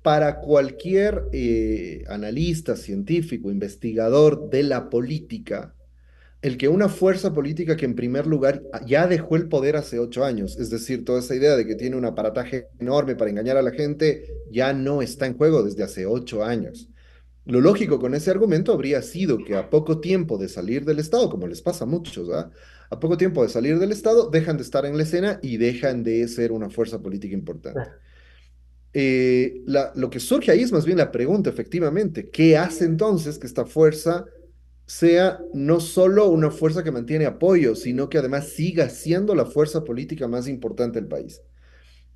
para cualquier analista, científico, investigador de la política, el que una fuerza política que en primer lugar ya dejó el poder hace 8 años, es decir, toda esa idea de que tiene un aparataje enorme para engañar a la gente, ya no está en juego desde hace 8 años. Lo lógico con ese argumento habría sido que a poco tiempo de salir del Estado, como les pasa a muchos, ¿ah? A poco tiempo de salir del Estado, dejan de estar en la escena y dejan de ser una fuerza política importante. Lo que surge ahí es más bien la pregunta, efectivamente, ¿qué hace entonces que esta fuerza sea no solo una fuerza que mantiene apoyo, sino que además siga siendo la fuerza política más importante del país?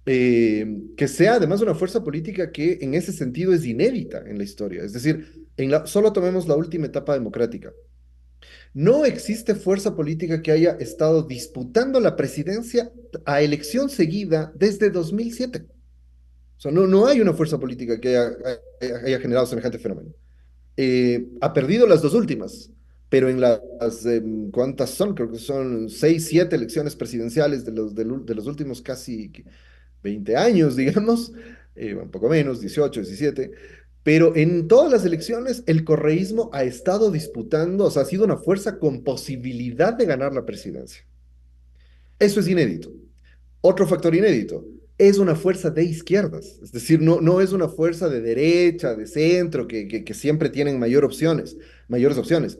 Que sea además una fuerza política que en ese sentido es inédita en la historia. Es decir, solo tomemos la última etapa democrática. No existe fuerza política que haya estado disputando la presidencia a elección seguida desde 2007. O sea, no hay una fuerza política que haya generado semejante fenómeno. Ha perdido las dos últimas, pero en ¿cuántas son? Creo que son 6, 7 elecciones presidenciales de los últimos casi 20 años, digamos, un poco menos, 18, 17. Pero en todas las elecciones el correísmo ha estado disputando, o sea, ha sido una fuerza con posibilidad de ganar la presidencia. Eso es inédito. Otro factor inédito, es una fuerza de izquierdas, es decir, no es una fuerza de derecha, de centro, que siempre tienen mayores opciones.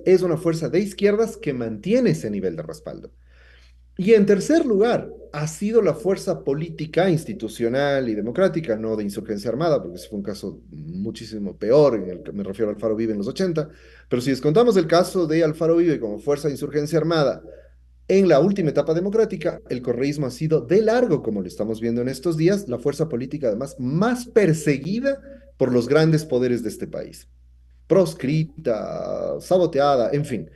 Es una fuerza de izquierdas que mantiene ese nivel de respaldo. Y en tercer lugar, ha sido la fuerza política, institucional y democrática, no de insurgencia armada, porque ese fue un caso muchísimo peor, en el que me refiero a Alfaro Vive en los 80, pero si descontamos el caso de Alfaro Vive como fuerza de insurgencia armada, en la última etapa democrática, el correísmo ha sido de largo, como lo estamos viendo en estos días, la fuerza política además más perseguida por los grandes poderes de este país. Proscrita, saboteada, en fin.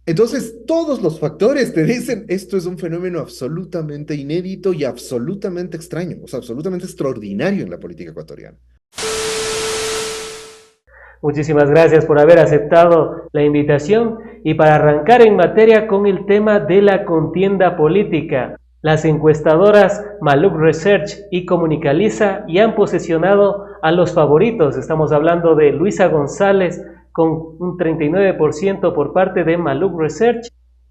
Entonces, todos los factores te dicen, esto es un fenómeno absolutamente inédito y absolutamente extraño, o sea, absolutamente extraordinario en la política ecuatoriana. Muchísimas gracias por haber aceptado la invitación y para arrancar en materia con el tema de la contienda política. Las encuestadoras Maluk Research y Comunicaliza ya han posesionado a los favoritos. Estamos hablando de Luisa González con un 39% por parte de Maluk Research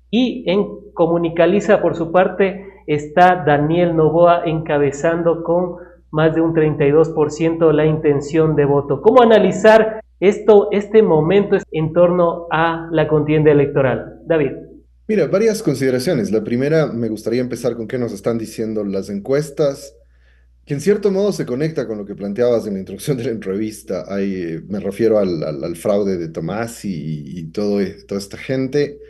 y en Comunicaliza por su parte está Daniel Noboa encabezando con más de un 32% la intención de voto. ¿Cómo analizar este momento en torno a la contienda electoral? David. Mira, varias consideraciones. La primera, me gustaría empezar con qué nos están diciendo las encuestas, que en cierto modo se conecta con lo que planteabas en la introducción de la entrevista. Me refiero al fraude de Tomás y toda esta gente.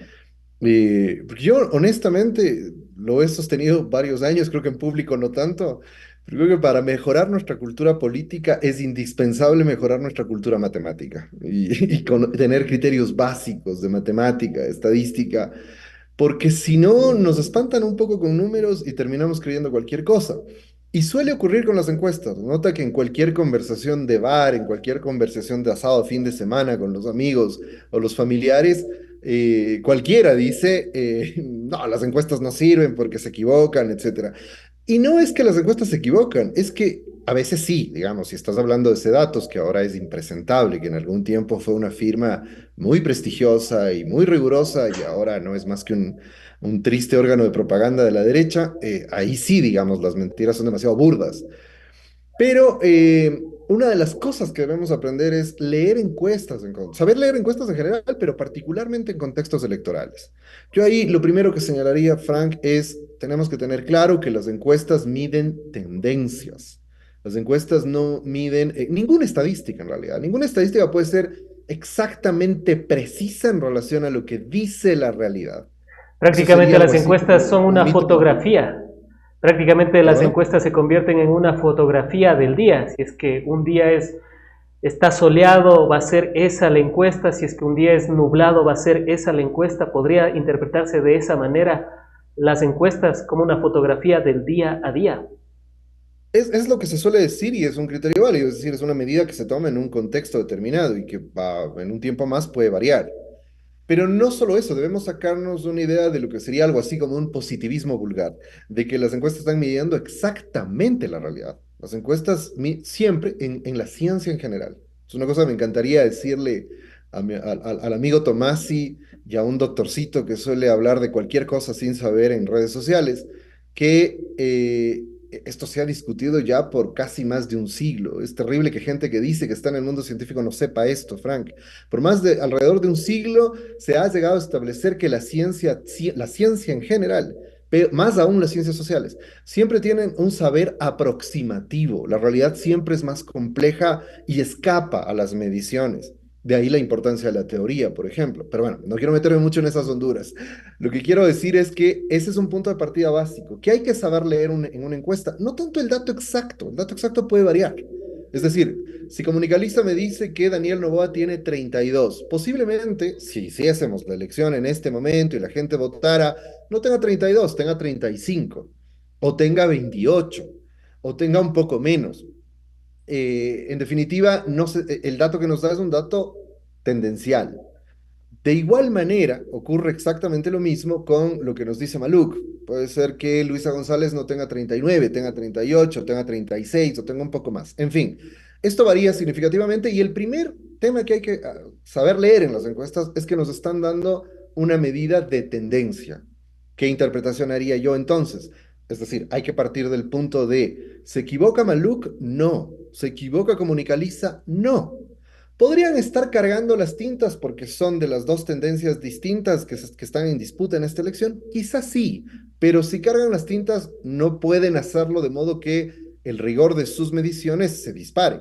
Porque yo honestamente lo he sostenido varios años, creo que en público no tanto, pero creo que para mejorar nuestra cultura política es indispensable mejorar nuestra cultura matemática y tener criterios básicos de matemática, estadística, porque si no nos espantan un poco con números y terminamos creyendo cualquier cosa. Y suele ocurrir con las encuestas. Nota que en cualquier conversación de bar, en cualquier conversación de asado fin de semana con los amigos o los familiares, cualquiera dice, no, las encuestas no sirven porque se equivocan, etcétera. Y no es que las encuestas se equivocan, es que a veces sí, digamos, si estás hablando de datos que ahora es impresentable, que en algún tiempo fue una firma muy prestigiosa y muy rigurosa y ahora no es más que un triste órgano de propaganda de la derecha, ahí sí, digamos, las mentiras son demasiado burdas. Pero una de las cosas que debemos aprender es leer encuestas, saber leer encuestas en general, pero particularmente en contextos electorales. Yo ahí lo primero que señalaría, Frank, es tenemos que tener claro que las encuestas miden tendencias. Las encuestas no miden ninguna estadística en realidad. Ninguna estadística puede ser exactamente precisa en relación a lo que dice la realidad. Eso Prácticamente sería algo las así encuestas como son un una mito popular. fotografía. Prácticamente las ¿Perdona? encuestas se convierten en una fotografía del día. Si es que un día está soleado, va a ser esa la encuesta. Si es que un día es nublado, va a ser esa la encuesta. Podría interpretarse de esa manera las encuestas como una fotografía del día a día. Es lo que se suele decir y es un criterio válido, es decir, es una medida que se toma en un contexto determinado y que en un tiempo más puede variar. Pero no solo eso, debemos sacarnos una idea de lo que sería algo así como un positivismo vulgar, de que las encuestas están midiendo exactamente la realidad. Las encuestas siempre en la ciencia en general. Es una cosa que me encantaría decirle al amigo Tomasi y a un doctorcito que suele hablar de cualquier cosa sin saber en redes sociales, que esto se ha discutido ya por casi más de un siglo. Es terrible que gente que dice que está en el mundo científico no sepa esto, Frank. Por más de alrededor de un siglo se ha llegado a establecer que la ciencia en general, pero más aún las ciencias sociales, siempre tienen un saber aproximativo. La realidad siempre es más compleja y escapa a las mediciones. De ahí la importancia de la teoría, por ejemplo. Pero bueno, no quiero meterme mucho en esas honduras. Lo que quiero decir es que ese es un punto de partida básico, que hay que saber leer en una encuesta. No tanto el dato exacto puede variar. Es decir, si Comunicalista me dice que Daniel Noboa tiene 32, posiblemente, si hiciésemos la elección en este momento y la gente votara, no tenga 32, tenga 35, o tenga 28, o tenga un poco menos. En definitiva, no sé, el dato que nos da es un dato tendencial. De igual manera, ocurre exactamente lo mismo con lo que nos dice Maluk. Puede ser que Luisa González no tenga 39, tenga 38, tenga 36 o tenga un poco más. En fin, esto varía significativamente y el primer tema que hay que saber leer en las encuestas es que nos están dando una medida de tendencia. ¿Qué interpretación haría yo entonces? Es decir, hay que partir del punto de, ¿se equivoca Maluk? No. ¿Se equivoca Comunicaliza? No. Podrían estar cargando las tintas porque son de las dos tendencias distintas que están en disputa en esta elección. Quizás sí, pero si cargan las tintas no pueden hacerlo de modo que el rigor de sus mediciones se dispare.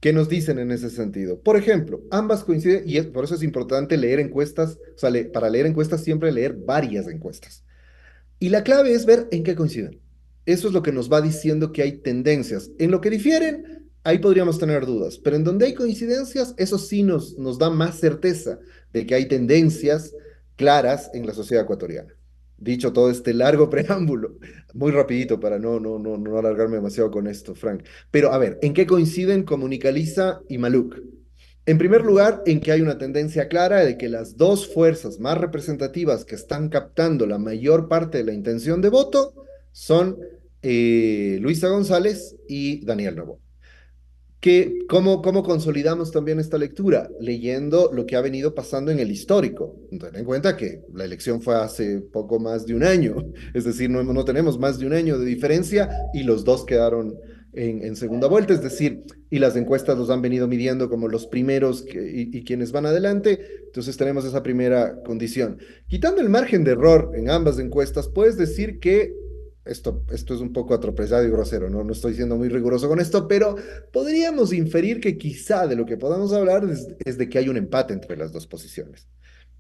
¿Qué nos dicen en ese sentido? Por ejemplo, ambas coinciden, y por eso es importante leer encuestas, o sea, para leer encuestas siempre leer varias encuestas. Y la clave es ver en qué coinciden. Eso es lo que nos va diciendo que hay tendencias. En lo que difieren, ahí podríamos tener dudas, pero en donde hay coincidencias, eso sí nos da más certeza de que hay tendencias claras en la sociedad ecuatoriana. Dicho todo este largo preámbulo, muy rapidito para no alargarme demasiado con esto, Frank. Pero a ver, ¿en qué coinciden Comunicaliza y Maluk? En primer lugar, en que hay una tendencia clara de que las dos fuerzas más representativas que están captando la mayor parte de la intención de voto son Luisa González y Daniel Noboa. ¿Cómo consolidamos también esta lectura? Leyendo lo que ha venido pasando en el histórico. Ten en cuenta que la elección fue hace poco más de un año, es decir, no tenemos más de un año de diferencia y los dos quedaron en segunda vuelta, es decir, y las encuestas los han venido midiendo como los primeros y quienes van adelante, entonces tenemos esa primera condición. Quitando el margen de error en ambas encuestas, puedes decir que esto es un poco atropellado y grosero, ¿no? No estoy siendo muy riguroso con esto, pero podríamos inferir que quizá de lo que podamos hablar es de que hay un empate entre las dos posiciones.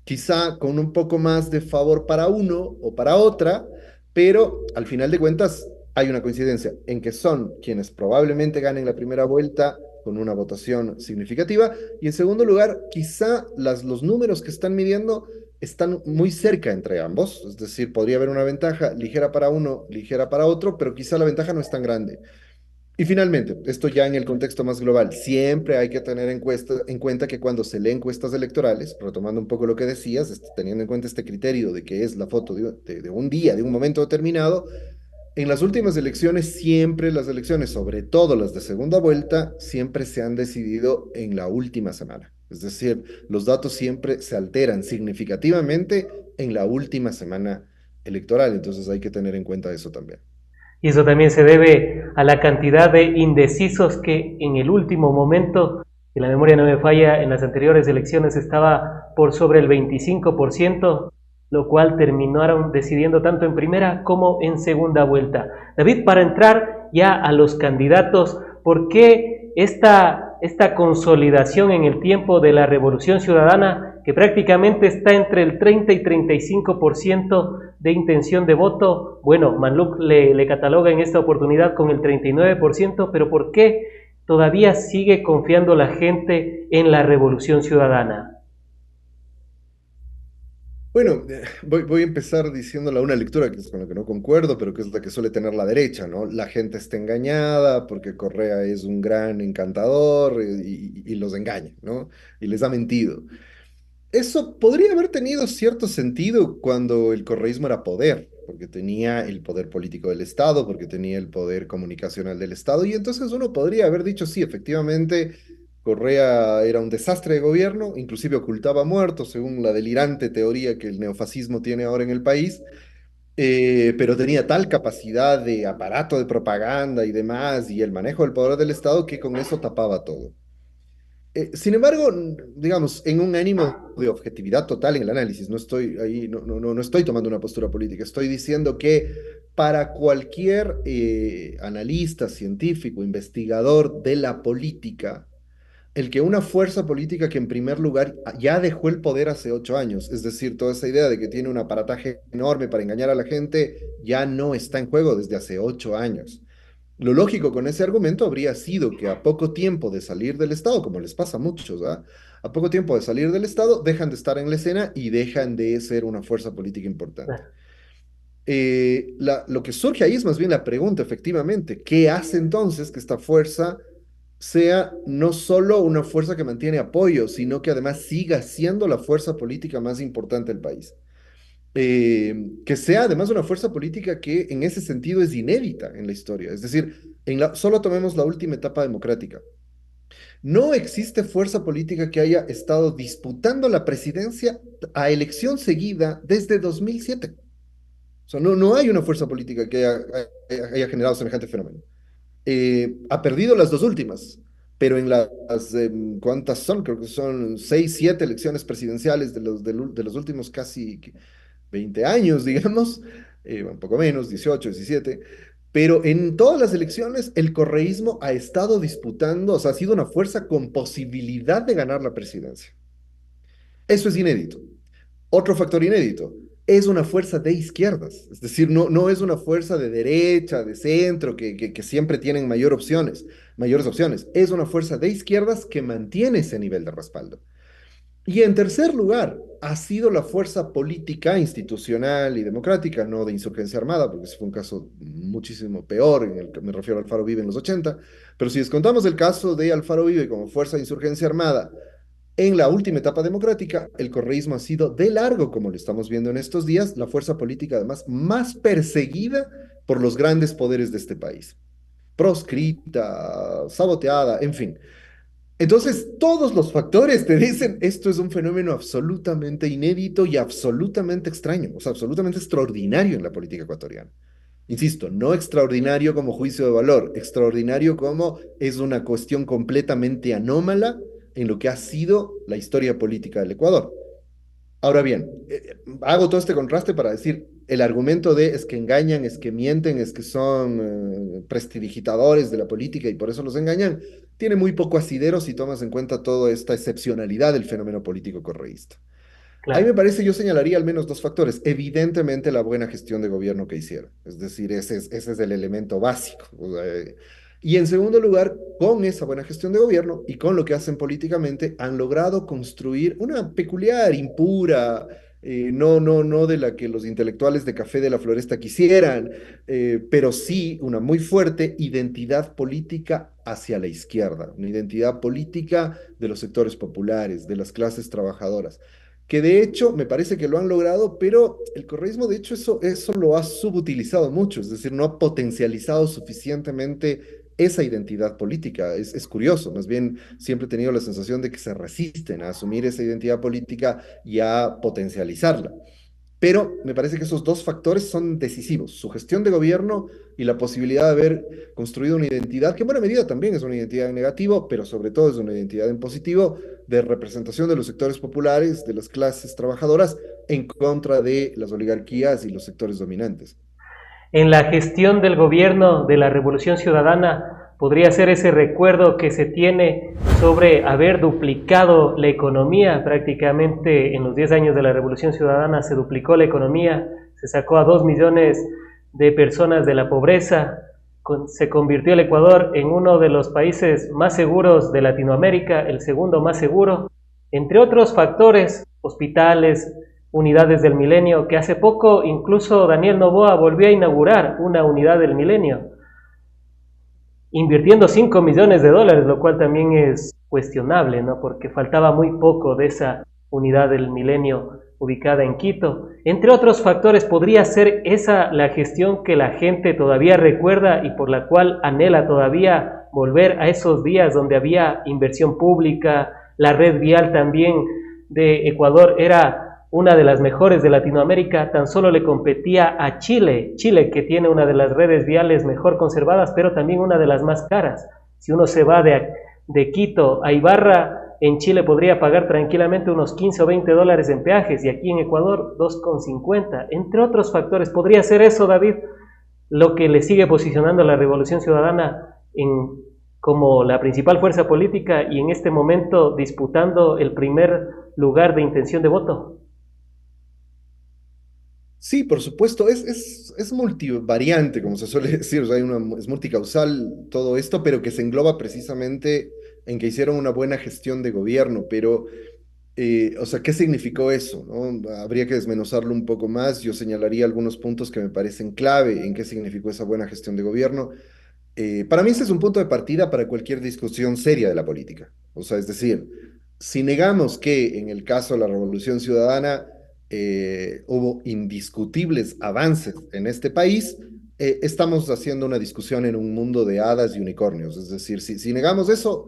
Quizá con un poco más de favor para uno o para otra, pero al final de cuentas hay una coincidencia en que son quienes probablemente ganen la primera vuelta con una votación significativa y en segundo lugar, quizá los números que están midiendo están muy cerca entre ambos, es decir, podría haber una ventaja ligera para uno, ligera para otro, pero quizá la ventaja no es tan grande. Y finalmente, esto ya en el contexto más global, siempre hay que tener en cuenta que cuando se lee encuestas electorales, retomando un poco lo que decías, teniendo en cuenta este criterio de que es la foto de un día, de un momento determinado, en las últimas elecciones, siempre las elecciones, sobre todo las de segunda vuelta, siempre se han decidido en la última semana. Es decir, los datos siempre se alteran significativamente en la última semana electoral, entonces hay que tener en cuenta eso también. Y eso también se debe a la cantidad de indecisos que en el último momento, si la memoria no me falla, en las anteriores elecciones estaba por sobre el 25%, lo cual terminaron decidiendo tanto en primera como en segunda vuelta. David, para entrar ya a los candidatos, ¿por qué esta consolidación en el tiempo de la Revolución Ciudadana, que prácticamente está entre el 30 y 35% de intención de voto? Bueno, Manluk le cataloga en esta oportunidad con el 39%, pero ¿por qué todavía sigue confiando la gente en la Revolución Ciudadana? Bueno, voy a empezar diciéndola una lectura que es con la que no concuerdo, pero que es la que suele tener la derecha, ¿no? La gente está engañada porque Correa es un gran encantador y los engaña, ¿no? Y les ha mentido. Eso podría haber tenido cierto sentido cuando el correísmo era poder. porque tenía el poder político del Estado, porque tenía el poder comunicacional del Estado, y entonces uno podría haber dicho, sí, efectivamente, Correa era un desastre de gobierno, inclusive ocultaba muertos, según la delirante teoría que el neofascismo tiene ahora en el país, pero tenía tal capacidad de aparato de propaganda y demás, y el manejo del poder del Estado, que con eso tapaba todo. Sin embargo, digamos, en un ánimo de objetividad total en el análisis, no estoy ahí, no estoy tomando una postura política, estoy diciendo que para cualquier analista, científico, investigador de la política, el que una fuerza política que en primer lugar ya dejó el poder hace 8 años, es decir, toda esa idea de que tiene un aparataje enorme para engañar a la gente, ya no está en juego desde hace 8 años. Lo lógico con ese argumento habría sido que a poco tiempo de salir del Estado, como les pasa a muchos, ¿ah? A poco tiempo de salir del Estado, dejan de estar en la escena y dejan de ser una fuerza política importante. Lo que surge ahí es más bien la pregunta, efectivamente, ¿qué hace entonces que esta fuerza sea no solo una fuerza que mantiene apoyo, sino que además siga siendo la fuerza política más importante del país? Que sea además una fuerza política que en ese sentido es inédita en la historia. Es decir, solo tomemos la última etapa democrática. No existe fuerza política que haya estado disputando la presidencia a elección seguida desde 2007. O sea, no hay una fuerza política que haya generado semejante fenómeno. Ha perdido las dos últimas, pero en ¿cuántas son? Creo que son 6, 7 elecciones presidenciales de los últimos casi 20 años, digamos, un poco menos, 18, 17, pero en todas las elecciones el correísmo ha estado disputando, o sea, ha sido una fuerza con posibilidad de ganar la presidencia. Eso es inédito. Otro factor inédito, es una fuerza de izquierdas, es decir, no es una fuerza de derecha, de centro, que siempre tienen mayores opciones, es una fuerza de izquierdas que mantiene ese nivel de respaldo. Y en tercer lugar, ha sido la fuerza política, institucional y democrática, no de insurgencia armada, porque ese fue un caso muchísimo peor, en el que me refiero a Alfaro Vive en los 80, pero si descontamos el caso de Alfaro Vive como fuerza de insurgencia armada, en la última etapa democrática, el correísmo ha sido de largo, como lo estamos viendo en estos días, la fuerza política además más perseguida por los grandes poderes de este país. Proscrita, saboteada, en fin. Entonces, todos los factores te dicen, esto es un fenómeno absolutamente inédito y absolutamente extraño, o sea, absolutamente extraordinario en la política ecuatoriana. Insisto, no extraordinario como juicio de valor, extraordinario como es una cuestión completamente anómala en lo que ha sido la historia política del Ecuador. Ahora bien, hago todo este contraste para decir, el argumento de es que engañan, es que mienten, es que son prestidigitadores de la política y por eso los engañan, tiene muy poco asidero si tomas en cuenta toda esta excepcionalidad del fenómeno político correísta. A mí me Claro. parece, yo señalaría al menos dos factores. Evidentemente, la buena gestión de gobierno que hicieron. Es decir, ese es el elemento básico. O sea, y en segundo lugar, con esa buena gestión de gobierno y con lo que hacen políticamente, han logrado construir una peculiar, impura, no de la que los intelectuales de Café de la Floresta quisieran, pero sí una muy fuerte identidad política hacia la izquierda, una identidad política de los sectores populares, de las clases trabajadoras que de hecho me parece que lo han logrado, pero el correísmo de hecho eso lo ha subutilizado mucho, es decir, no ha potencializado suficientemente esa identidad política. Es curioso, más bien siempre he tenido la sensación de que se resisten a asumir esa identidad política y a potencializarla. Pero me parece que esos dos factores son decisivos, su gestión de gobierno y la posibilidad de haber construido una identidad, que en buena medida también es una identidad en negativo, pero sobre todo es una identidad en positivo, de representación de los sectores populares, de las clases trabajadoras, en contra de las oligarquías y los sectores dominantes. En la gestión del gobierno de la Revolución Ciudadana podría ser ese recuerdo que se tiene sobre haber duplicado la economía. Prácticamente en los 10 años de la Revolución Ciudadana se duplicó la economía, se sacó a 2 millones de personas de la pobreza, se convirtió el Ecuador en uno de los países más seguros de Latinoamérica, el segundo más seguro, entre otros factores, hospitales, unidades del milenio, que hace poco incluso Daniel Noboa volvió a inaugurar una unidad del milenio, invirtiendo 5 millones de dólares, lo cual también es cuestionable, ¿no? Porque faltaba muy poco de esa Unidad del Milenio ubicada en Quito. Entre otros factores, podría ser esa la gestión que la gente todavía recuerda y por la cual anhela todavía volver a esos días donde había inversión pública, la red vial también de Ecuador era una de las mejores de Latinoamérica, tan solo le competía a Chile, Chile que tiene una de las redes viales mejor conservadas, pero también una de las más caras. Si uno se va de Quito a Ibarra, en Chile podría pagar tranquilamente unos 15 o 20 dólares en peajes y aquí en Ecuador 2,50. Entre otros factores, podría ser eso, David, lo que le sigue posicionando a la Revolución Ciudadana como la principal fuerza política y en este momento disputando el primer lugar de intención de voto. Sí, por supuesto, es multivariante, como se suele decir, o sea, es multicausal todo esto, pero que se engloba precisamente en que hicieron una buena gestión de gobierno, pero, o sea, ¿qué significó eso, no? Habría que desmenuzarlo un poco más, yo señalaría algunos puntos que me parecen clave en qué significó esa buena gestión de gobierno. Para mí ese es un punto de partida para cualquier discusión seria de la política. O sea, es decir, si negamos que en el caso de la Revolución Ciudadana hubo indiscutibles avances en este país, estamos haciendo una discusión en un mundo de hadas y unicornios. Es decir, si negamos eso,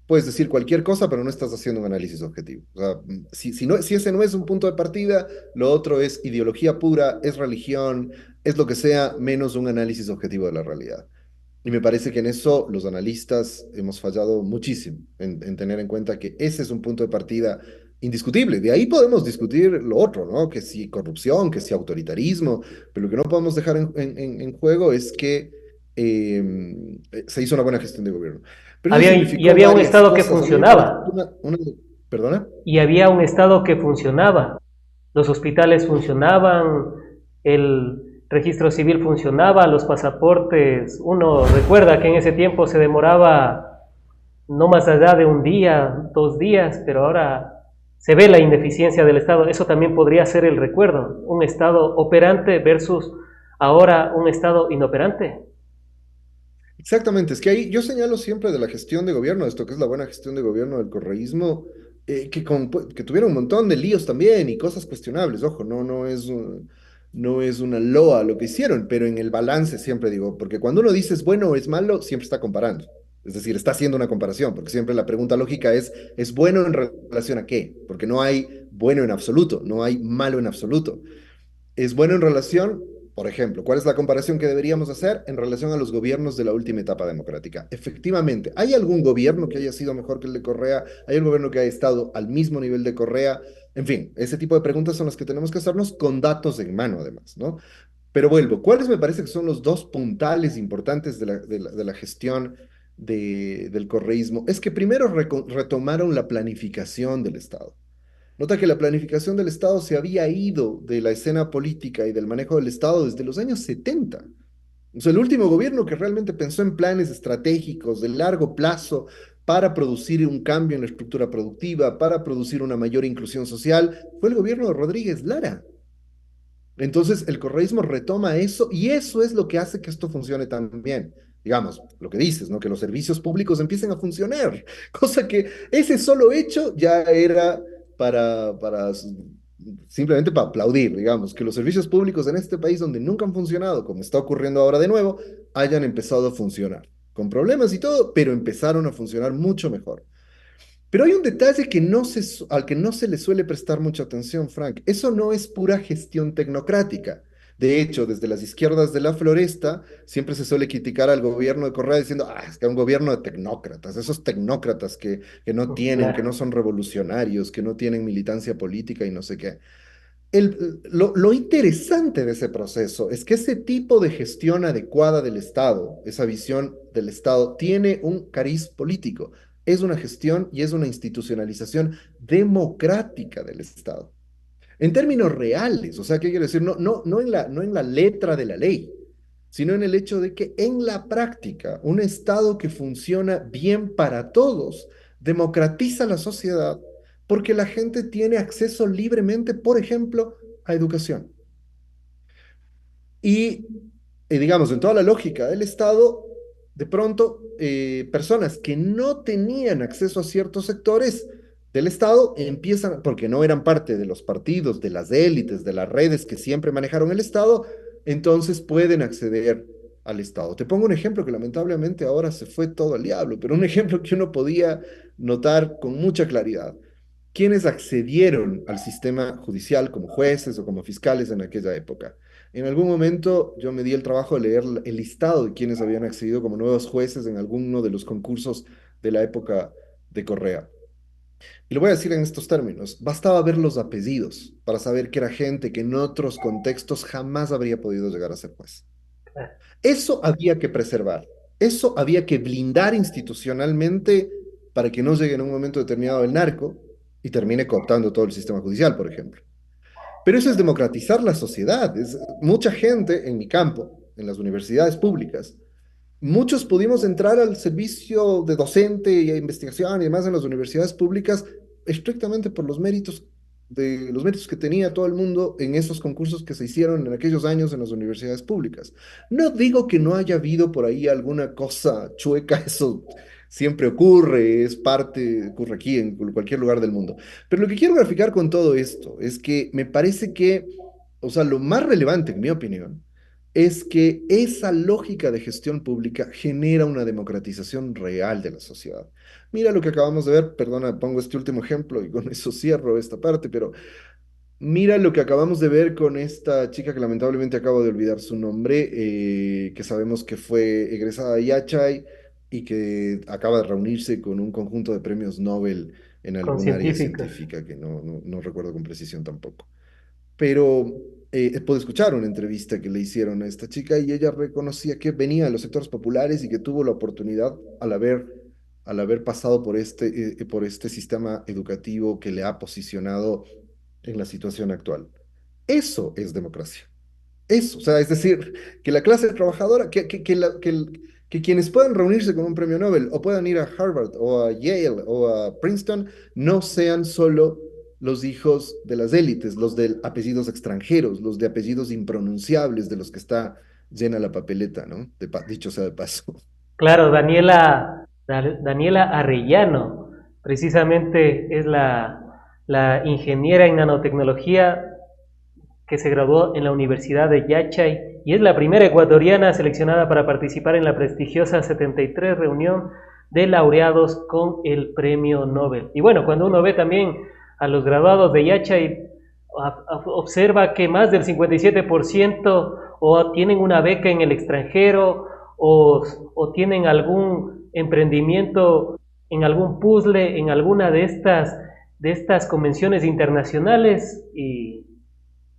puedes decir cualquier cosa, pero no estás haciendo un análisis objetivo. O sea, si ese no es un punto de partida, lo otro es ideología pura, es religión, es lo que sea, menos un análisis objetivo de la realidad. Y me parece que en eso los analistas hemos fallado muchísimo, en tener en cuenta que ese es un punto de partida indiscutible. De ahí podemos discutir lo otro, ¿no? Que si corrupción, que si autoritarismo, pero lo que no podemos dejar en juego es que se hizo una buena gestión de gobierno. Pero eso Y significó había un varias Estado que cosas. A mí me parece funcionaba, ¿perdona? y había un Estado que funcionaba. Los hospitales funcionaban, el registro civil funcionaba, los pasaportes, uno recuerda que en ese tiempo se demoraba no más allá de un día, 2 días, pero ahora se ve la ineficiencia del Estado. Eso también podría ser el recuerdo, un Estado operante versus ahora un Estado inoperante. Exactamente, es que ahí yo señalo siempre de la gestión de gobierno, esto que es la buena gestión de gobierno del correísmo, que tuvieron un montón de líos también y cosas cuestionables, ojo, no es una loa lo que hicieron, pero en el balance siempre digo, porque cuando uno dice es bueno o es malo, siempre está comparando, es decir, está haciendo una comparación, porque siempre la pregunta lógica ¿es bueno en relación a qué? Porque no hay bueno en absoluto, no hay malo en absoluto. Es bueno en relación, por ejemplo, ¿cuál es la comparación que deberíamos hacer en relación a los gobiernos de la última etapa democrática? Efectivamente, ¿hay algún gobierno que haya sido mejor que el de Correa? ¿Hay algún gobierno que haya estado al mismo nivel de Correa? En fin, ese tipo de preguntas son las que tenemos que hacernos con datos en mano, además, ¿no? Pero vuelvo, ¿cuáles me parece que son los dos puntales importantes de la gestión del correísmo? Es que primero retomaron la planificación del Estado. Nota que la planificación del Estado se había ido de la escena política y del manejo del Estado desde los años 70. O sea, el último gobierno que realmente pensó en planes estratégicos de largo plazo para producir un cambio en la estructura productiva, para producir una mayor inclusión social, fue el gobierno de Rodríguez Lara. Entonces, el correísmo retoma eso y eso es lo que hace que esto funcione tan bien. Digamos, lo que dices, ¿no? Que los servicios públicos empiecen a funcionar, cosa que ese solo hecho ya era para simplemente para aplaudir, digamos, que los servicios públicos en este país donde nunca han funcionado, como está ocurriendo ahora de nuevo, hayan empezado a funcionar, con problemas y todo, pero empezaron a funcionar mucho mejor. Pero hay un detalle al que no se le suele prestar mucha atención, Frank. Eso no es pura gestión tecnocrática. De hecho, desde las izquierdas de la floresta, siempre se suele criticar al gobierno de Correa diciendo, es que es un gobierno de tecnócratas, esos tecnócratas que no tienen, que Claro. no son revolucionarios, que no tienen militancia política y no sé qué. Lo interesante de ese proceso es que ese tipo de gestión adecuada del Estado, esa visión del Estado, tiene un cariz político. Es una gestión y es una institucionalización democrática del Estado. En términos reales, o sea, ¿qué quiero decir? No en la letra de la ley, sino en el hecho de que en la práctica, un Estado que funciona bien para todos democratiza la sociedad porque la gente tiene acceso libremente, por ejemplo, a educación. Y, digamos, en toda la lógica del Estado, de pronto, personas que no tenían acceso a ciertos sectores del Estado, empiezan, porque no eran parte de los partidos, de las élites, de las redes que siempre manejaron el Estado, entonces pueden acceder al Estado. Te pongo un ejemplo que lamentablemente ahora se fue todo al diablo, pero un ejemplo que uno podía notar con mucha claridad. Quienes accedieron al sistema judicial como jueces o como fiscales en aquella época. En algún momento yo me di el trabajo de leer el listado de quienes habían accedido como nuevos jueces en alguno de los concursos de la época de Correa. Y lo voy a decir en estos términos, bastaba ver los apellidos para saber que era gente que en otros contextos jamás habría podido llegar a ser juez. Eso había que preservar, eso había que blindar institucionalmente para que no llegue en un momento determinado el narco y termine cooptando todo el sistema judicial, por ejemplo. Pero eso es democratizar la sociedad. Es, mucha gente en mi campo, en las universidades públicas, muchos pudimos entrar al servicio de docente y a investigación y demás en las universidades públicas estrictamente por los méritos de los méritos que tenía todo el mundo en esos concursos que se hicieron en aquellos años en las universidades públicas. No digo que no haya habido por ahí alguna cosa chueca, eso siempre ocurre, es parte, ocurre aquí en cualquier lugar del mundo. Pero lo que quiero graficar con todo esto es que me parece que, o sea, lo más relevante, en mi opinión, es que esa lógica de gestión pública genera una democratización real de la sociedad. Mira lo que acabamos de ver, perdona, pongo este último ejemplo y con eso cierro esta parte, pero mira lo que acabamos de ver con esta chica que lamentablemente acabo de olvidar su nombre, que sabemos que fue egresada de Yachay y que acaba de reunirse con un conjunto de premios Nobel en con algún área científicos. científica que no recuerdo con precisión tampoco. Pero pude escuchar una entrevista que le hicieron a esta chica y ella reconocía que venía de los sectores populares y que tuvo la oportunidad al haber pasado por este sistema educativo que le ha posicionado en la situación actual. Eso es democracia. Eso, o sea, es decir, que la clase trabajadora, que quienes puedan reunirse con un premio Nobel o puedan ir a Harvard o a Yale o a Princeton no sean solo los hijos de las élites, los de apellidos extranjeros, los de apellidos impronunciables de los que está llena la papeleta, ¿no? Dicho sea de paso. Claro, Daniela Arrellano, precisamente es la ingeniera en nanotecnología que se graduó en la Universidad de Yachay y es la primera ecuatoriana seleccionada para participar en la prestigiosa 73 reunión de laureados con el premio Nobel. Y bueno, cuando uno ve también a los graduados de Yachay, observa que más del 57% o tienen una beca en el extranjero o tienen algún emprendimiento en algún puzzle, en alguna de estas convenciones internacionales. Y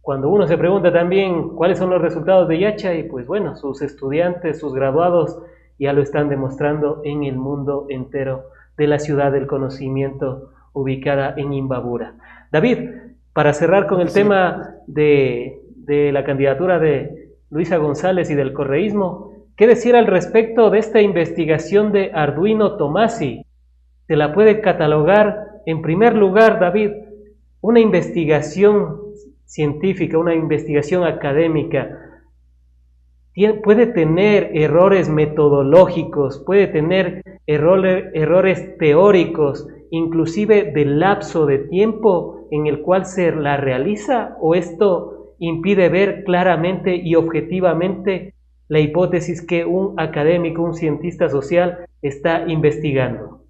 cuando uno se pregunta también cuáles son los resultados de Yacha, y pues bueno, sus estudiantes, sus graduados ya lo están demostrando en el mundo entero de la ciudad del conocimiento ubicada en Imbabura. David, para cerrar con el Sí, tema de la candidatura de Luisa González y del correísmo, ¿qué decir al respecto de esta investigación de Arduino Tomasi? Se la puede catalogar, en primer lugar, David, una investigación científica, una investigación académica, puede tener errores metodológicos, puede tener errores teóricos, inclusive del lapso de tiempo en el cual se la realiza, o esto impide ver claramente y objetivamente la hipótesis que un académico, un cientista social está investigando.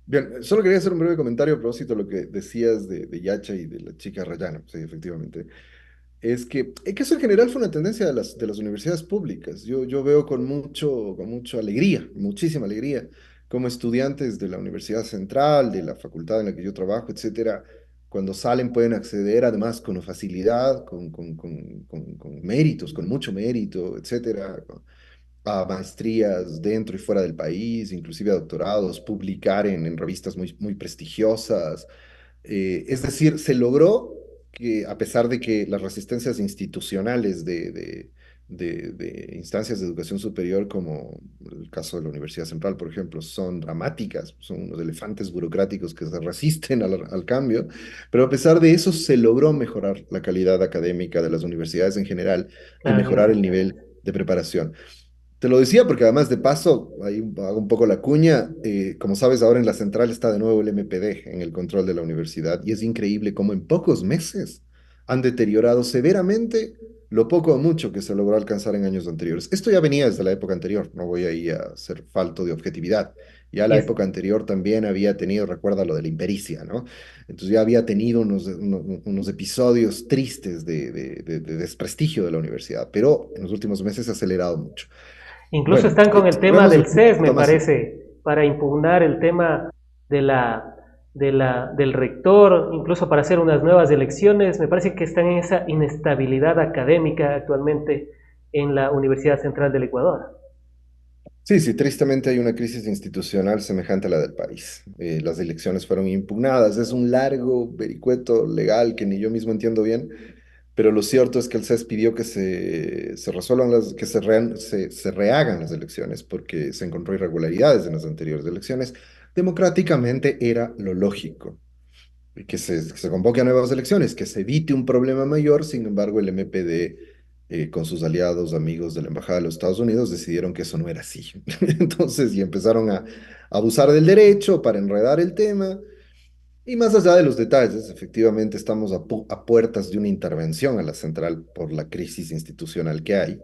bien, solo quería hacer un breve comentario a propósito de lo que decías de Yacha y de la chica Rayana. Sí, efectivamente. Es que eso en general fue una tendencia de las universidades públicas. Yo veo con mucha alegría, muchísima alegría, como estudiantes de la Universidad Central, de la facultad en la que yo trabajo, etcétera, cuando salen pueden acceder además con facilidad, con méritos, con mucho mérito, etcétera, a maestrías dentro y fuera del país, inclusive a doctorados, publicar en revistas muy prestigiosas. Es decir, se logró que a pesar de que las resistencias institucionales de instancias de educación superior, como el caso de la Universidad Central, por ejemplo, son dramáticas, son unos elefantes burocráticos que se resisten al cambio, pero a pesar de eso se logró mejorar la calidad académica de las universidades en general y mejorar el Claramente. nivel de preparación. Te lo decía porque además de paso, ahí hago un poco la cuña, como sabes, ahora en la central está de nuevo el MPD en el control de la universidad y es increíble cómo en pocos meses han deteriorado severamente lo poco o mucho que se logró alcanzar en años anteriores. Esto ya venía desde la época anterior, no voy ahí a ser falto de objetividad. Ya Y la es, época anterior también había tenido, recuerda lo de la impericia, ¿no? Entonces ya había tenido unos episodios tristes de desprestigio de la universidad, pero en los últimos meses se ha acelerado mucho. incluso Bueno, están con el tema hablemos de del CES, me Tomás. parece, para impugnar el tema de del rector, incluso para hacer unas nuevas elecciones. Me parece que están en esa inestabilidad académica actualmente en la Universidad Central del Ecuador. Sí, sí, tristemente hay una crisis institucional semejante a la del país. Las elecciones fueron impugnadas. Es un largo vericueto legal que ni yo mismo entiendo bien, pero lo cierto es que el CES pidió que se resuelvan que se rehagan las elecciones porque se encontró irregularidades en las anteriores elecciones. Democráticamente era lo lógico. Y que se convoque a nuevas elecciones, que se evite un problema mayor. Sin embargo, el MPD, con sus aliados, amigos de la Embajada de los Estados Unidos, decidieron que eso no era así. Entonces, y empezaron a abusar del derecho para enredar el tema. Y más allá de los detalles, efectivamente estamos a puertas de una intervención a la central por la crisis institucional que hay.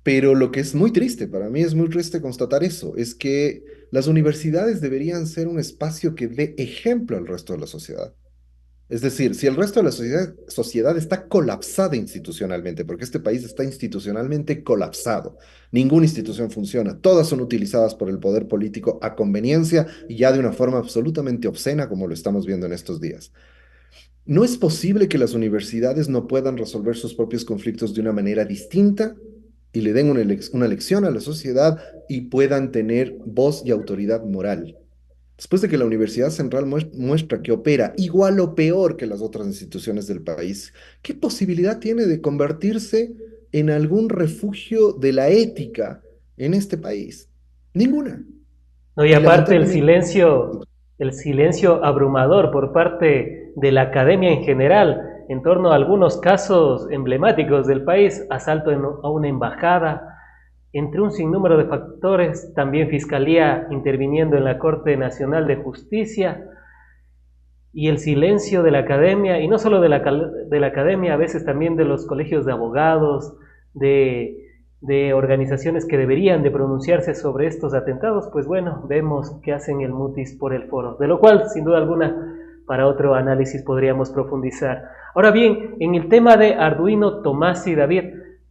Pero lo que es muy triste, para mí es muy triste constatar eso, es que las universidades deberían ser un espacio que dé ejemplo al resto de la sociedad. Es decir, si el resto de la sociedad está colapsada institucionalmente, porque este país está institucionalmente colapsado, ninguna institución funciona, todas son utilizadas por el poder político a conveniencia y ya de una forma absolutamente obscena, como lo estamos viendo en estos días. No es posible que las universidades no puedan resolver sus propios conflictos de una manera distinta y le den una lección a la sociedad y puedan tener voz y autoridad moral. Después de que la Universidad Central muestra que opera igual o peor que las otras instituciones del país, ¿qué posibilidad tiene de convertirse en algún refugio de la ética en este país? Ninguna. No, y Y aparte lamentablemente, el silencio abrumador por parte de la academia en general en torno a algunos casos emblemáticos del país, asalto a una embajada, entre un sinnúmero de factores, también Fiscalía interviniendo en la Corte Nacional de Justicia y el silencio de la academia, y no solo de la academia, a veces también de los colegios de abogados, de organizaciones que deberían de pronunciarse sobre estos atentados, pues bueno, vemos que hacen el mutis por el foro, de lo cual sin duda alguna para otro análisis podríamos profundizar. Ahora bien, en el tema de Arduino, Tomás y David,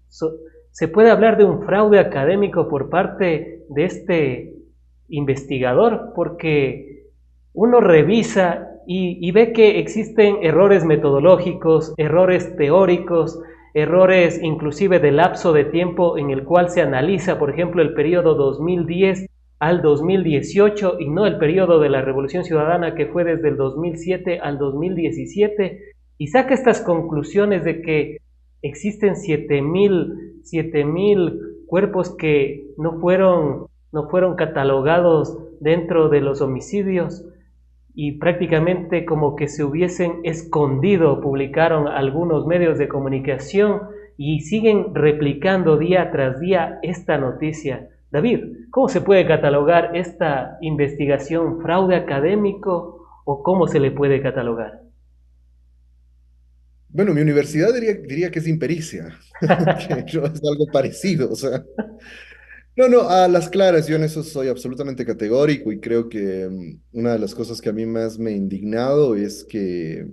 so, ¿se puede hablar de un fraude académico por parte de este investigador? Porque uno revisa y ve que existen errores metodológicos, errores teóricos, errores inclusive de lapso de tiempo en el cual se analiza, por ejemplo, el periodo 2010 al 2018 y no el periodo de la Revolución Ciudadana que fue desde el 2007 al 2017 y saca estas conclusiones de que existen 7.000 cuerpos que no fueron catalogados dentro de los homicidios y prácticamente como que se hubiesen escondido, publicaron algunos medios de comunicación y siguen replicando día tras día esta noticia. David, ¿cómo se puede catalogar esta investigación fraude académico o cómo se le puede catalogar? bueno, mi universidad diría que es impericia, que no es algo parecido, o sea. No, no, a las claras, yo en eso soy absolutamente categórico y creo que una de las cosas que a mí más me ha indignado es que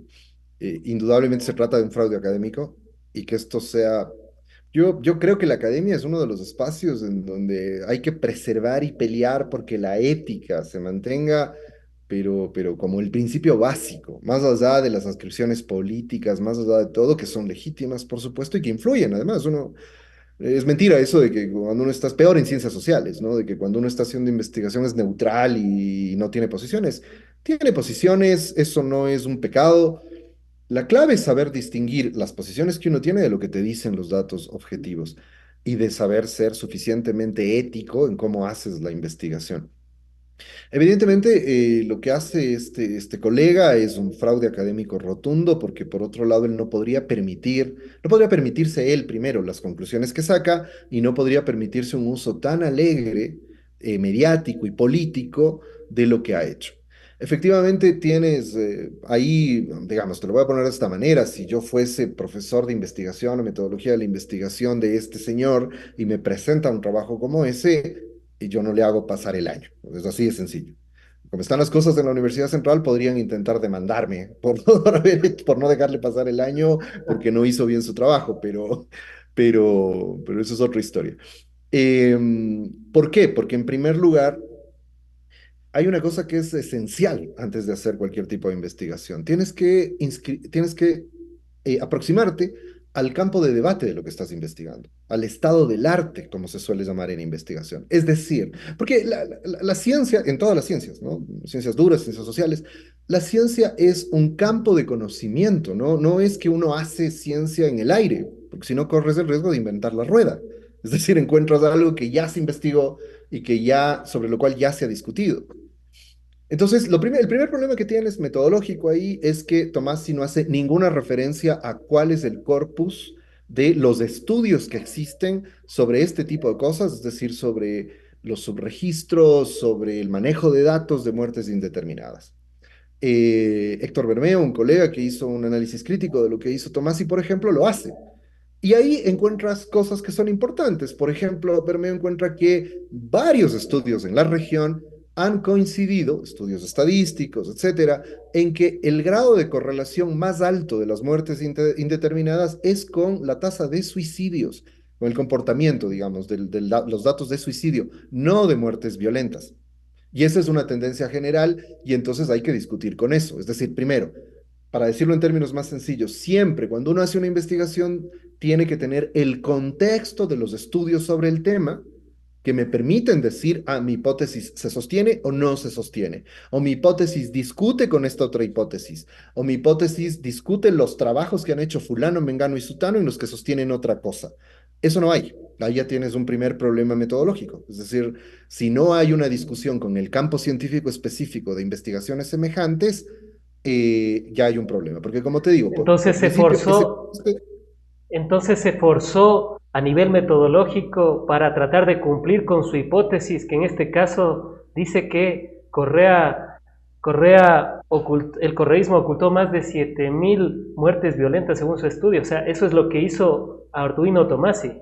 indudablemente se trata de un fraude académico y que esto sea. Yo creo que la academia es uno de los espacios en donde hay que preservar y pelear porque la ética se mantenga, pero como el principio básico, más allá de las adscripciones políticas, más allá de todo, que son legítimas, por supuesto, y que influyen. Además, es mentira eso de que cuando uno está, es peor en ciencias sociales, ¿no? De que cuando uno está haciendo investigación es neutral y no tiene posiciones. Tiene posiciones, eso no es un pecado. La clave es saber distinguir las posiciones que uno tiene de lo que te dicen los datos objetivos y de saber ser suficientemente ético en cómo haces la investigación. Evidentemente, lo que hace este colega es un fraude académico rotundo, porque por otro lado él no podría permitirse él primero las conclusiones que saca y no podría permitirse un uso tan alegre, mediático y político de lo que ha hecho. Efectivamente, tienes ahí, digamos, te lo voy a poner de esta manera, si yo fuese profesor de investigación o metodología de la investigación de este señor y me presenta un trabajo como ese, y yo no le hago pasar el año. Es así de sencillo. Como están las cosas en la Universidad Central, podrían intentar demandarme por por no dejarle pasar el año porque no hizo bien su trabajo, pero eso es otra historia. ¿Por qué? Porque en primer lugar, hay una cosa que es esencial antes de hacer cualquier tipo de investigación. Tienes que aproximarte al campo de debate de lo que estás investigando, al estado del arte, como se suele llamar en investigación. Es decir, porque la ciencia, en todas las ciencias, ¿no? Ciencias duras, ciencias sociales, la ciencia es un campo de conocimiento, ¿no? No es que uno hace ciencia en el aire, porque si no corres el riesgo de inventar la rueda. Es decir, encuentras algo que ya se investigó y que ya, sobre lo cual ya se ha discutido. Entonces, el primer problema que tienes metodológico ahí es que Tomasi no hace ninguna referencia a cuál es el corpus de los estudios que existen sobre este tipo de cosas, es decir, sobre los subregistros, sobre el manejo de datos de muertes indeterminadas. Héctor Bermeo, un colega que hizo un análisis crítico de lo que hizo Tomasi, por ejemplo, lo hace. Y ahí encuentras cosas que son importantes. Por ejemplo, Bermeo encuentra que varios estudios en la región han coincidido, estudios estadísticos, etcétera, en que el grado de correlación más alto de las muertes indeterminadas es con la tasa de suicidios, con el comportamiento, digamos, los datos de suicidio, no de muertes violentas. Y esa es una tendencia general y entonces hay que discutir con eso. Es decir, primero, para decirlo en términos más sencillos, siempre cuando uno hace una investigación tiene que tener el contexto de los estudios sobre el tema que me permiten decir, ah, mi hipótesis se sostiene o no se sostiene, o mi hipótesis discute con esta otra hipótesis, o mi hipótesis discute los trabajos que han hecho fulano, mengano y sutano en los que sostienen otra cosa. Eso no hay. Ahí ya tienes un primer problema metodológico. Es decir, si no hay una discusión con el campo científico específico de investigaciones semejantes, ya hay un problema. Porque como te digo, Entonces por se principio, ese... forzó, entonces se forzó a nivel metodológico para tratar de cumplir con su hipótesis, que en este caso dice que el correísmo ocultó más de 7.000 muertes violentas según su estudio. O sea, eso es lo que hizo Arduino Tomasi.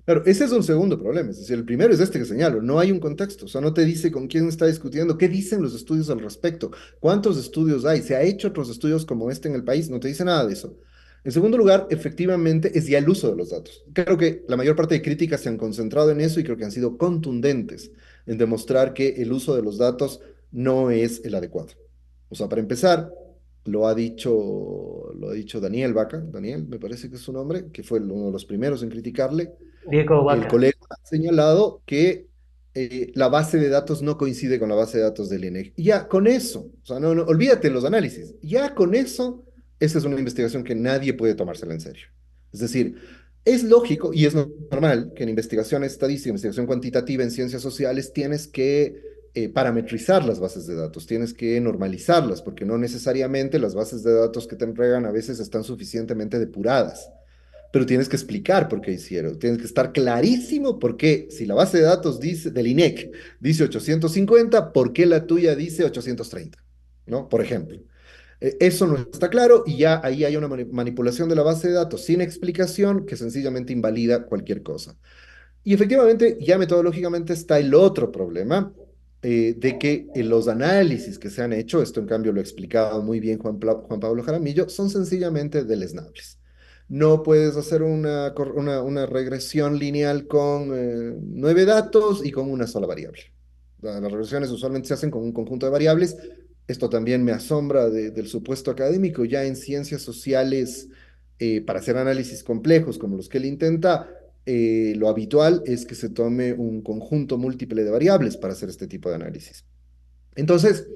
Claro, ese es un segundo problema. Es decir, el primero es este que señalo. No hay un contexto. O sea, no te dice con quién está discutiendo, qué dicen los estudios al respecto, cuántos estudios hay, se ha hecho otros estudios como este en el país. No te dice nada de eso. En segundo lugar, efectivamente, es ya el uso de los datos. Creo que la mayor parte de críticas se han concentrado en eso y creo que han sido contundentes en demostrar que el uso de los datos no es el adecuado. O sea, para empezar, lo ha dicho Daniel Vaca, Daniel me parece que es su nombre, que fue uno de los primeros en criticarle. Diego El Vaca. colega ha señalado que la base de datos no coincide con la base de datos del INEC. Y ya con eso, o sea, olvídate los análisis, ya con eso, esa es una investigación que nadie puede tomársela en serio. Es decir, es lógico y es normal que en investigación estadística, investigación cuantitativa en ciencias sociales, tienes que parametrizar las bases de datos, tienes que normalizarlas, porque no necesariamente las bases de datos que te entregan a veces están suficientemente depuradas, pero tienes que explicar por qué hicieron. Tienes que estar clarísimo por qué, si la base de datos dice, del INEC dice 850, ¿por qué la tuya dice 830? ¿No? Por ejemplo. Eso no está claro y ya ahí hay una manipulación de la base de datos sin explicación que sencillamente invalida cualquier cosa. Y efectivamente, ya metodológicamente está el otro problema de que los análisis que se han hecho, esto en cambio lo ha explicado muy bien Juan Pablo Jaramillo, son sencillamente deleznables. No puedes hacer una regresión lineal con 9 datos y con una sola variable. Las regresiones usualmente se hacen con un conjunto de variables. Esto también me asombra del supuesto académico. Ya en ciencias sociales, para hacer análisis complejos como los que él intenta, lo habitual es que se tome un conjunto múltiple de variables para hacer este tipo de análisis. Entonces,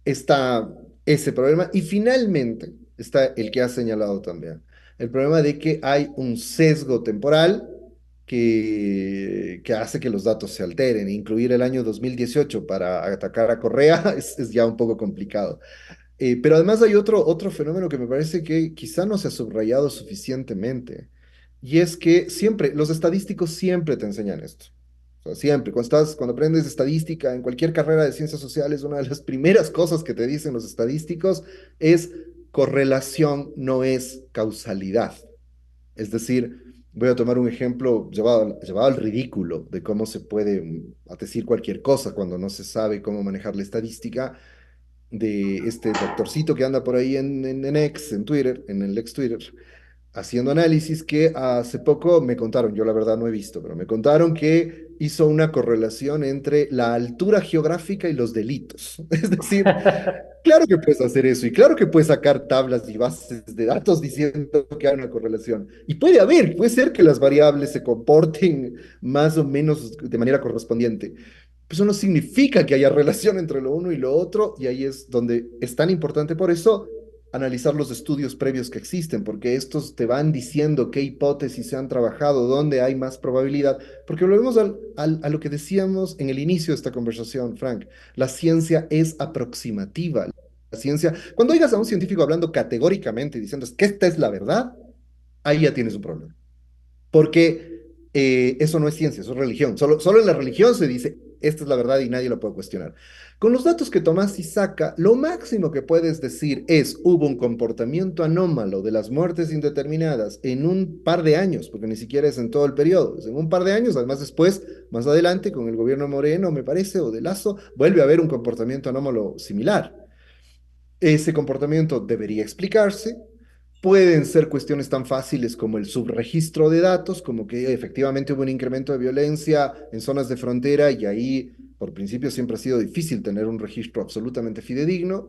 está ese problema. Y finalmente está el que ha señalado también, el problema de que hay un sesgo temporal que hace que los datos se alteren. Incluir el año 2018 para atacar a Correa es ya un poco complicado. Pero además hay otro fenómeno que me parece que quizá no se ha subrayado suficientemente, y es que siempre, los estadísticos siempre te enseñan esto. O sea, siempre, cuando aprendes estadística en cualquier carrera de ciencias sociales, una de las primeras cosas que te dicen los estadísticos es correlación, no es causalidad. Es decir, voy a tomar un ejemplo llevado al ridículo de cómo se puede decir cualquier cosa cuando no se sabe cómo manejar la estadística, de este doctorcito que anda por ahí en Twitter, en el ex Twitter, haciendo análisis que hace poco me contaron, yo la verdad no he visto, pero me contaron que hizo una correlación entre la altura geográfica y los delitos. Es decir, claro que puedes hacer eso y claro que puedes sacar tablas y bases de datos diciendo que hay una correlación. Y puede ser que las variables se comporten más o menos de manera correspondiente. Pues eso no significa que haya relación entre lo uno y lo otro, y ahí es donde es tan importante por eso analizar los estudios previos que existen, porque estos te van diciendo qué hipótesis se han trabajado, dónde hay más probabilidad, porque volvemos a lo que decíamos en el inicio de esta conversación, Frank, la ciencia es aproximativa. La ciencia, cuando oigas a un científico hablando categóricamente diciendo que esta es la verdad, ahí ya tienes un problema. Porque eso no es ciencia, eso es religión. Solo en la religión se dice, esta es la verdad y nadie lo puede cuestionar. Con los datos que Tomás y saca, lo máximo que puedes decir es, hubo un comportamiento anómalo de las muertes indeterminadas en un par de años, porque ni siquiera es en todo el periodo, es en un par de años, además después, más adelante, con el gobierno Moreno, me parece, o de Lazo, vuelve a haber un comportamiento anómalo similar. Ese comportamiento debería explicarse. Pueden ser cuestiones tan fáciles como el subregistro de datos, como que efectivamente hubo un incremento de violencia en zonas de frontera y ahí, por principio, siempre ha sido difícil tener un registro absolutamente fidedigno,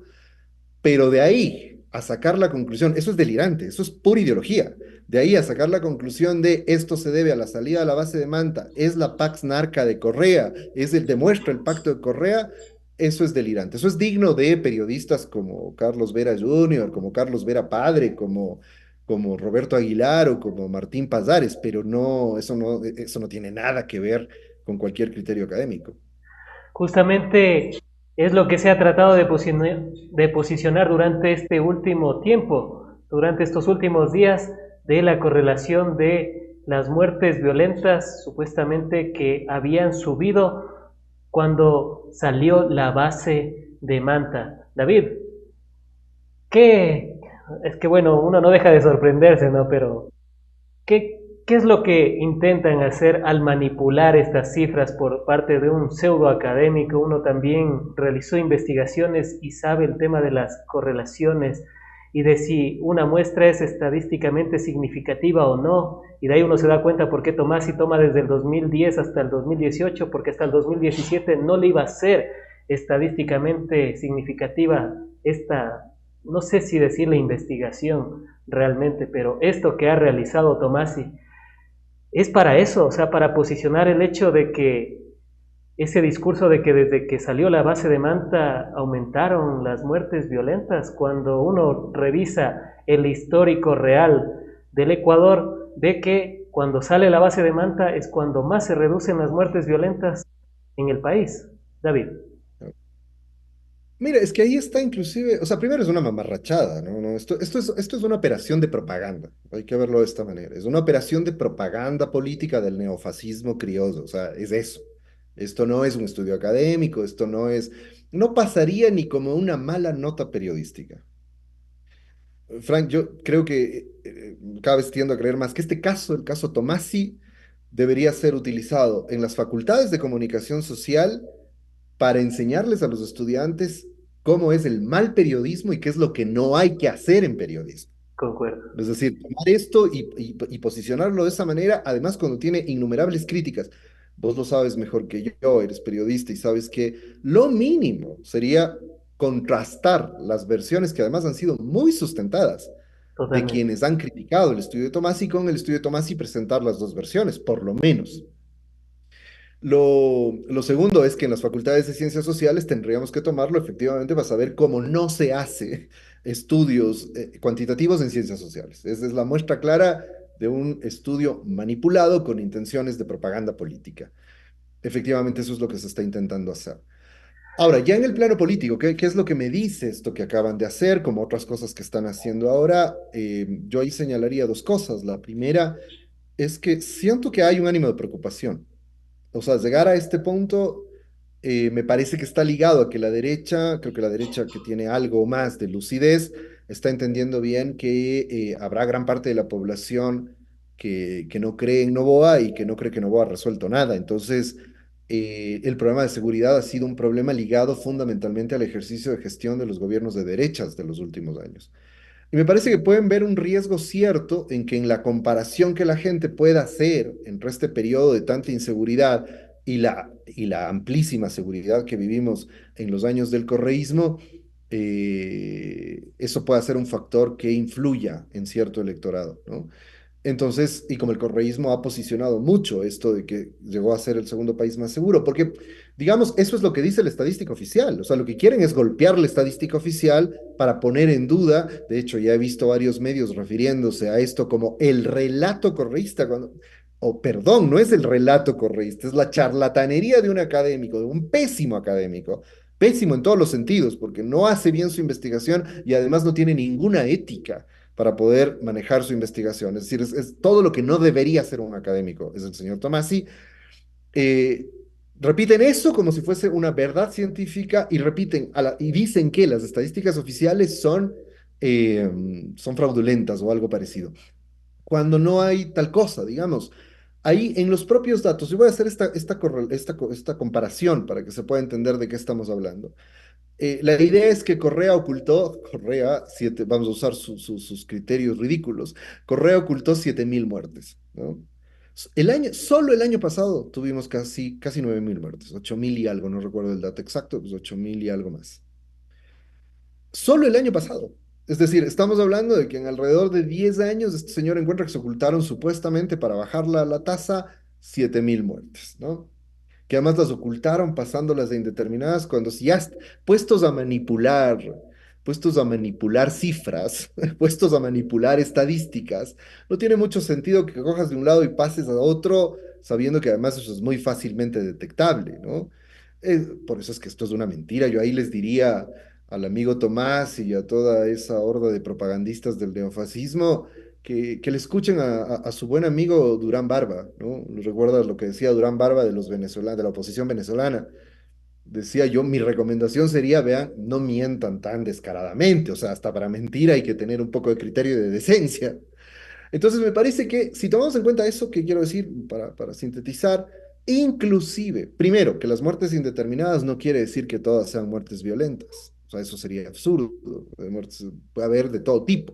pero de ahí a sacar la conclusión, eso es delirante, eso es pura ideología. De ahí a sacar la conclusión de esto se debe a la salida de la base de Manta, es la Pax Narca de Correa, demuestra el pacto de Correa, eso es delirante. Eso es digno de periodistas como Carlos Vera Jr., como Carlos Vera Padre, como Roberto Aguilar o como Martín Pazares, pero no, eso no tiene nada que ver con cualquier criterio académico. Justamente es lo que se ha tratado de posicionar durante este último tiempo, durante estos últimos días, de la correlación de las muertes violentas supuestamente que habían subido cuando salió la base de Manta. David, ¿qué? Es que bueno, uno no deja de sorprenderse, ¿no? Pero ¿qué es lo que intentan hacer al manipular estas cifras por parte de un pseudo académico? Uno también realizó investigaciones y sabe el tema de las correlaciones y de si una muestra es estadísticamente significativa o no. Y de ahí uno se da cuenta por qué Tomasi toma desde el 2010 hasta el 2018, porque hasta el 2017 no le iba a ser estadísticamente significativa esta, no sé si decirle investigación realmente, pero esto que ha realizado Tomasi es para eso, o sea, para posicionar el hecho de que ese discurso de que desde que salió la base de Manta aumentaron las muertes violentas, cuando uno revisa el histórico real del Ecuador, ve que cuando sale la base de Manta es cuando más se reducen las muertes violentas en el país. David. Mira, es que ahí está inclusive, o sea, primero es una mamarrachada, ¿no? Esto es una operación de propaganda, hay que verlo de esta manera, es una operación de propaganda política del neofascismo criollo, o sea, es eso. Esto no es un estudio académico, no pasaría ni como una mala nota periodística. Frank, yo creo que cada vez tiendo a creer más que este caso, el caso Tomasi, debería ser utilizado en las facultades de comunicación social para enseñarles a los estudiantes cómo es el mal periodismo y qué es lo que no hay que hacer en periodismo. Concuerdo. Es decir, tomar esto y posicionarlo de esa manera, además cuando tiene innumerables críticas. Vos lo sabes mejor que yo, eres periodista y sabes que lo mínimo sería contrastar las versiones que además han sido muy sustentadas de Totalmente. quienes han criticado el estudio de Tomás y con el estudio de Tomás y presentar las dos versiones, por lo menos. Lo segundo es que en las facultades de ciencias sociales tendríamos que tomarlo efectivamente para saber cómo no se hace estudios cuantitativos en ciencias sociales. Esa es la muestra clara de un estudio manipulado con intenciones de propaganda política. Efectivamente, eso es lo que se está intentando hacer. Ahora, ya en el plano político, ¿qué es lo que me dice esto que acaban de hacer, como otras cosas que están haciendo ahora? Yo ahí señalaría dos cosas. La primera es que siento que hay un ánimo de preocupación. O sea, llegar a este punto me parece que está ligado a que la derecha, creo que la derecha que tiene algo más de lucidez, está entendiendo bien que habrá gran parte de la población que no cree en Noboa y que no cree que Noboa ha resuelto nada. Entonces, el problema de seguridad ha sido un problema ligado fundamentalmente al ejercicio de gestión de los gobiernos de derechas de los últimos años. Y me parece que pueden ver un riesgo cierto en que en la comparación que la gente pueda hacer entre este periodo de tanta inseguridad y la amplísima seguridad que vivimos en los años del correísmo, eso pueda ser un factor que influya en cierto electorado, ¿no? Entonces, y como el correísmo ha posicionado mucho esto de que llegó a ser el segundo país más seguro, porque, digamos, eso es lo que dice la estadística oficial. O sea, lo que quieren es golpear la estadística oficial para poner en duda. De hecho, ya he visto varios medios refiriéndose a esto como el relato correísta, o perdón, no es el relato correísta, es la charlatanería de un académico, de un pésimo académico. Pésimo en todos los sentidos, porque no hace bien su investigación y además no tiene ninguna ética para poder manejar su investigación. Es decir, es todo lo que no debería ser un académico, es el señor Tomasi. Eh, Repiten eso como si fuese una verdad científica y y dicen que las estadísticas oficiales son fraudulentas o algo parecido, cuando no hay tal cosa, digamos. Ahí en los propios datos, yo voy a hacer esta comparación para que se pueda entender de qué estamos hablando. La idea es que vamos a usar sus criterios ridículos, Correa ocultó 7.000 muertes, ¿no? Solo el año pasado tuvimos casi 9.000 muertes, 8.000 y algo, no recuerdo el dato exacto, pues 8.000 y algo más. Solo el año pasado. Es decir, estamos hablando de que en alrededor de 10 años este señor encuentra que se ocultaron supuestamente para bajar la tasa 7.000 muertes, ¿no? Que además las ocultaron pasándolas de indeterminadas cuando si ya puestos a manipular cifras, puestos a manipular estadísticas, no tiene mucho sentido que cojas de un lado y pases a otro sabiendo que además eso es muy fácilmente detectable, ¿no? Por eso es que esto es una mentira. Yo ahí les diría al amigo Tomás y a toda esa horda de propagandistas del neofascismo que le escuchen a su buen amigo Durán Barba, ¿no? ¿Recuerdas lo que decía Durán Barba de los venezolanos, de la oposición venezolana? Decía yo, mi recomendación sería, vean, no mientan tan descaradamente, o sea, hasta para mentir hay que tener un poco de criterio y de decencia. Entonces me parece que si tomamos en cuenta eso que quiero decir para sintetizar, inclusive, primero, que las muertes indeterminadas no quiere decir que todas sean muertes violentas. O sea, eso sería absurdo. De muertes puede haber de todo tipo.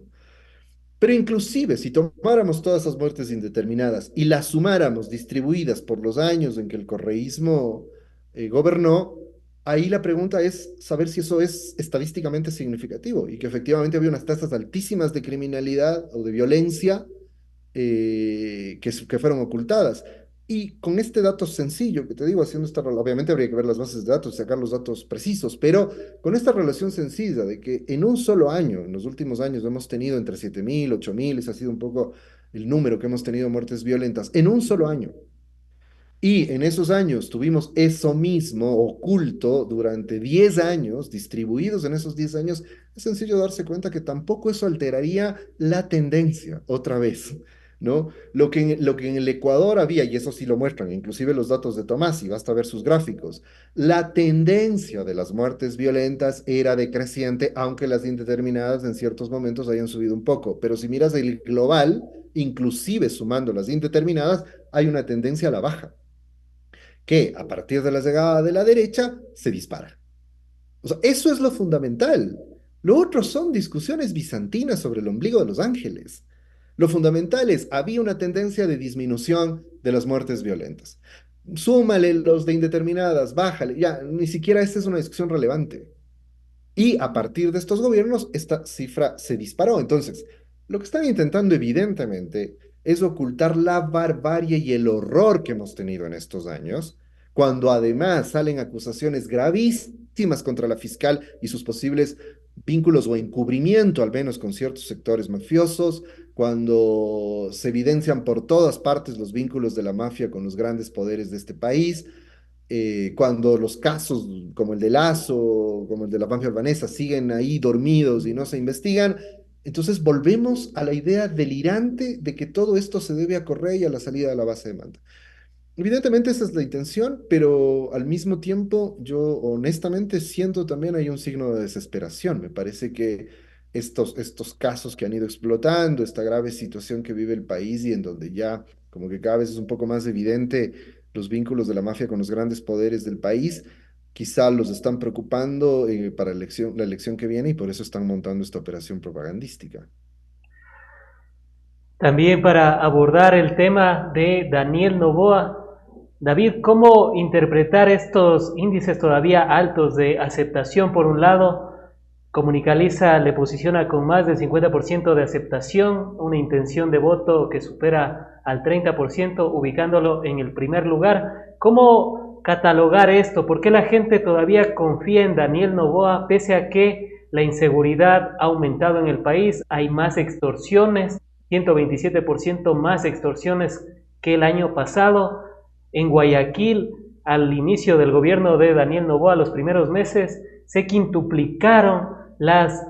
Pero inclusive si tomáramos todas esas muertes indeterminadas y las sumáramos distribuidas por los años en que el correísmo gobernó, ahí la pregunta es saber si eso es estadísticamente significativo y que efectivamente había unas tasas altísimas de criminalidad o de violencia que fueron ocultadas. Y con este dato sencillo que te digo, obviamente habría que ver las bases de datos, sacar los datos precisos, pero con esta relación sencilla de que en un solo año, en los últimos años, hemos tenido entre 7.000, 8.000, ese ha sido un poco el número que hemos tenido muertes violentas, en un solo año. Y en esos años tuvimos eso mismo oculto durante 10 años, distribuidos en esos 10 años, es sencillo darse cuenta que tampoco eso alteraría la tendencia otra vez, ¿no? Lo que en el Ecuador había, y eso sí lo muestran, inclusive los datos de Tomás, y basta ver sus gráficos, la tendencia de las muertes violentas era decreciente, aunque las indeterminadas en ciertos momentos hayan subido un poco. Pero si miras el global, inclusive sumando las indeterminadas, hay una tendencia a la baja que a partir de la llegada de la derecha se dispara. O sea, eso es lo fundamental. Lo otro son discusiones bizantinas sobre el ombligo de los ángeles. Lo fundamental es, había una tendencia de disminución de las muertes violentas. Súmale los de indeterminadas, bájale, ya, ni siquiera esta es una discusión relevante. Y a partir de estos gobiernos, esta cifra se disparó. Entonces, lo que están intentando evidentemente es ocultar la barbarie y el horror que hemos tenido en estos años, cuando además salen acusaciones gravísimas contra la fiscal y sus posibles vínculos o encubrimiento, al menos con ciertos sectores mafiosos. cuando se evidencian por todas partes los vínculos de la mafia con los grandes poderes de este país, cuando los casos como el de Lazo, como el de la mafia albanesa, siguen ahí dormidos y no se investigan, entonces volvemos a la idea delirante de que todo esto se debe a Correa y a la salida de la base de mando. Evidentemente esa es la intención, pero al mismo tiempo yo honestamente siento también hay un signo de desesperación. Me parece que estos casos que han ido explotando, esta grave situación que vive el país y en donde ya como que cada vez es un poco más evidente los vínculos de la mafia con los grandes poderes del país, quizá los están preocupando para la elección que viene y por eso están montando esta operación propagandística. También para abordar el tema de Daniel Noboa, David, ¿cómo interpretar estos índices todavía altos de aceptación por un lado? Comunicaliza le posiciona con más del 50% de aceptación, una intención de voto que supera al 30%, ubicándolo en el primer lugar. ¿Cómo catalogar esto? ¿Por qué la gente todavía confía en Daniel Noboa pese a que la inseguridad ha aumentado en el país? Hay más extorsiones, 127% más extorsiones que el año pasado. En Guayaquil, al inicio del gobierno de Daniel Noboa, los primeros meses, se quintuplicaron las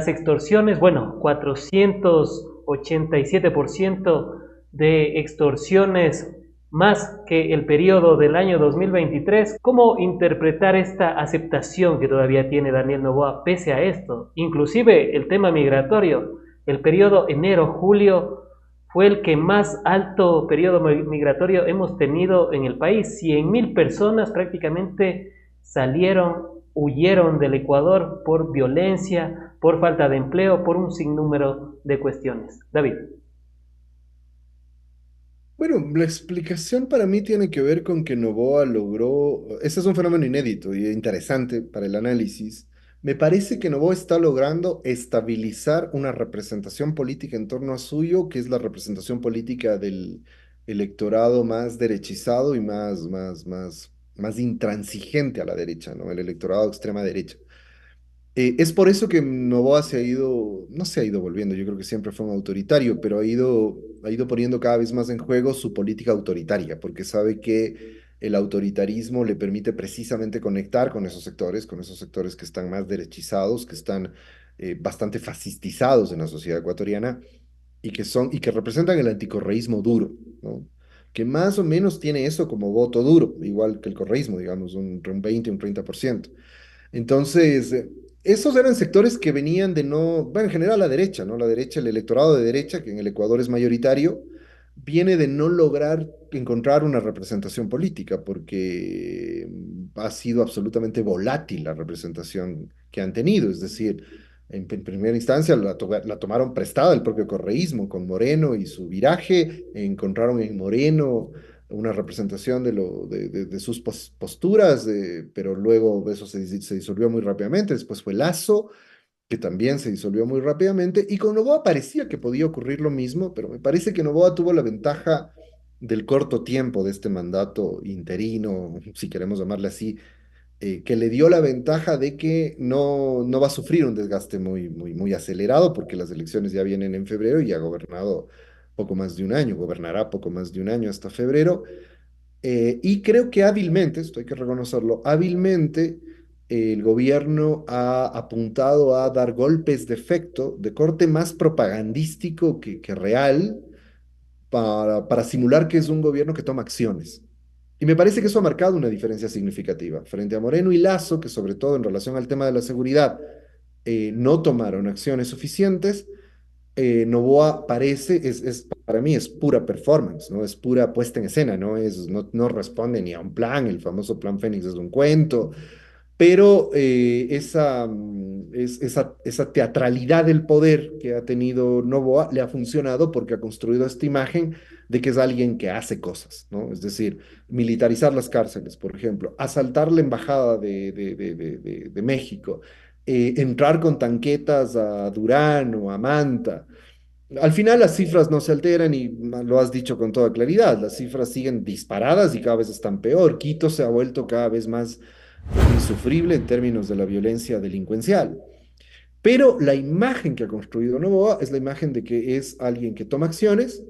extorsiones, bueno, 487% de extorsiones más que el periodo del año 2023. ¿Cómo interpretar esta aceptación que todavía tiene Daniel Noboa pese a esto? Inclusive el tema migratorio, el periodo enero-julio fue el que más alto periodo migratorio hemos tenido en el país. 100.000 personas prácticamente huyeron del Ecuador por violencia, por falta de empleo, por un sinnúmero de cuestiones. David. Bueno, la explicación para mí tiene que ver con que Noboa logró, ese es un fenómeno inédito y interesante para el análisis. Me parece que Noboa está logrando estabilizar una representación política en torno a suyo, que es la representación política del electorado más derechizado y más intransigente a la derecha, ¿no? El electorado de extrema derecha. Es por eso que Noboa se ha ido, no se ha ido volviendo, yo creo que siempre fue un autoritario, pero ha ido poniendo cada vez más en juego su política autoritaria, porque sabe que el autoritarismo le permite precisamente conectar con esos sectores que están más derechizados, que están bastante fascistizados en la sociedad ecuatoriana y que representan el anticorreísmo duro, ¿no? Que más o menos tiene eso como voto duro, igual que el correísmo, digamos, un 20, un 30%. Entonces, esos eran sectores que venían de no, bueno, en general la derecha, ¿no? La derecha, el electorado de derecha, que en el Ecuador es mayoritario, viene de no lograr encontrar una representación política, porque ha sido absolutamente volátil la representación que han tenido. Es decir, en primera instancia la tomaron prestada el propio correísmo con Moreno y su viraje, encontraron en Moreno una representación de sus posturas, pero luego eso se disolvió muy rápidamente. Después fue Lazo, que también se disolvió muy rápidamente, y con Noboa parecía que podía ocurrir lo mismo, pero me parece que Noboa tuvo la ventaja del corto tiempo de este mandato interino, si queremos llamarle así, que le dio la ventaja de que no va a sufrir un desgaste muy acelerado, porque las elecciones ya vienen en febrero y ha gobernado poco más de un año, gobernará poco más de un año hasta febrero. Y creo que hábilmente, esto hay que reconocerlo, hábilmente el gobierno ha apuntado a dar golpes de efecto de corte más propagandístico que real para simular que es un gobierno que toma acciones. Y me parece que eso ha marcado una diferencia significativa frente a Moreno y Lazo, que sobre todo en relación al tema de la seguridad no tomaron acciones suficientes. Novoa parece, para mí es pura performance, ¿no? Es pura puesta en escena, no responde ni a un plan, el famoso plan Fénix es un cuento, pero esa teatralidad del poder que ha tenido Novoa le ha funcionado porque ha construido esta imagen de que es alguien que hace cosas, ¿no? Es decir, militarizar las cárceles, por ejemplo, asaltar la embajada de México, entrar con tanquetas a Durán o a Manta. Al final las cifras no se alteran y lo has dicho con toda claridad, las cifras siguen disparadas y cada vez están peor. Quito se ha vuelto cada vez más insufrible en términos de la violencia delincuencial. Pero la imagen que ha construido Noboa es la imagen de que es alguien que toma acciones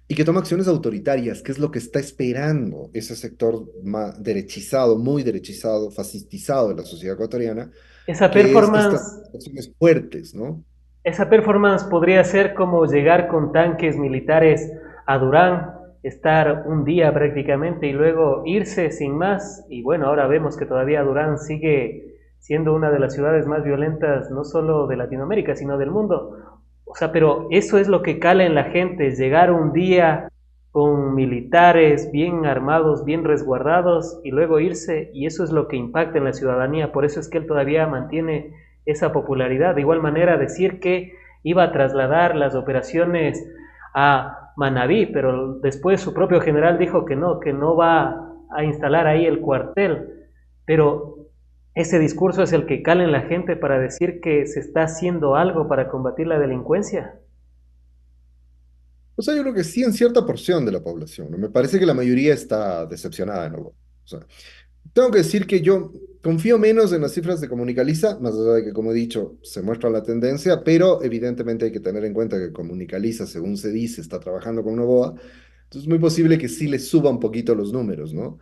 y que toma acciones autoritarias, que es lo que está esperando ese sector derechizado, muy derechizado, fascistizado de la sociedad ecuatoriana, Esa que es estas performance, acciones fuertes, ¿no? esa performance podría ser como llegar con tanques militares a Durán, estar un día prácticamente y luego irse sin más. Y bueno, ahora vemos que todavía Durán sigue siendo una de las ciudades más violentas, no solo de Latinoamérica, sino del mundo. O sea, pero eso es lo que cala en la gente, llegar un día con militares bien armados, bien resguardados y luego irse, y eso es lo que impacta en la ciudadanía. Por eso es que él todavía mantiene esa popularidad. De igual manera, decir que iba a trasladar las operaciones a Manabí, pero después su propio general dijo que no va a instalar ahí el cuartel. Pero ese discurso es el que cala en la gente para decir que se está haciendo algo para combatir la delincuencia. O sea, yo creo que sí en cierta porción de la población, ¿no? Me parece que la mayoría está decepcionada, ¿no? O sea, tengo que decir que yo confío menos en las cifras de Comunicaliza, más allá de que, como he dicho, se muestra la tendencia, pero evidentemente hay que tener en cuenta que Comunicaliza, según se dice, está trabajando con Novoa, entonces es muy posible que sí le suba un poquito los números, ¿no?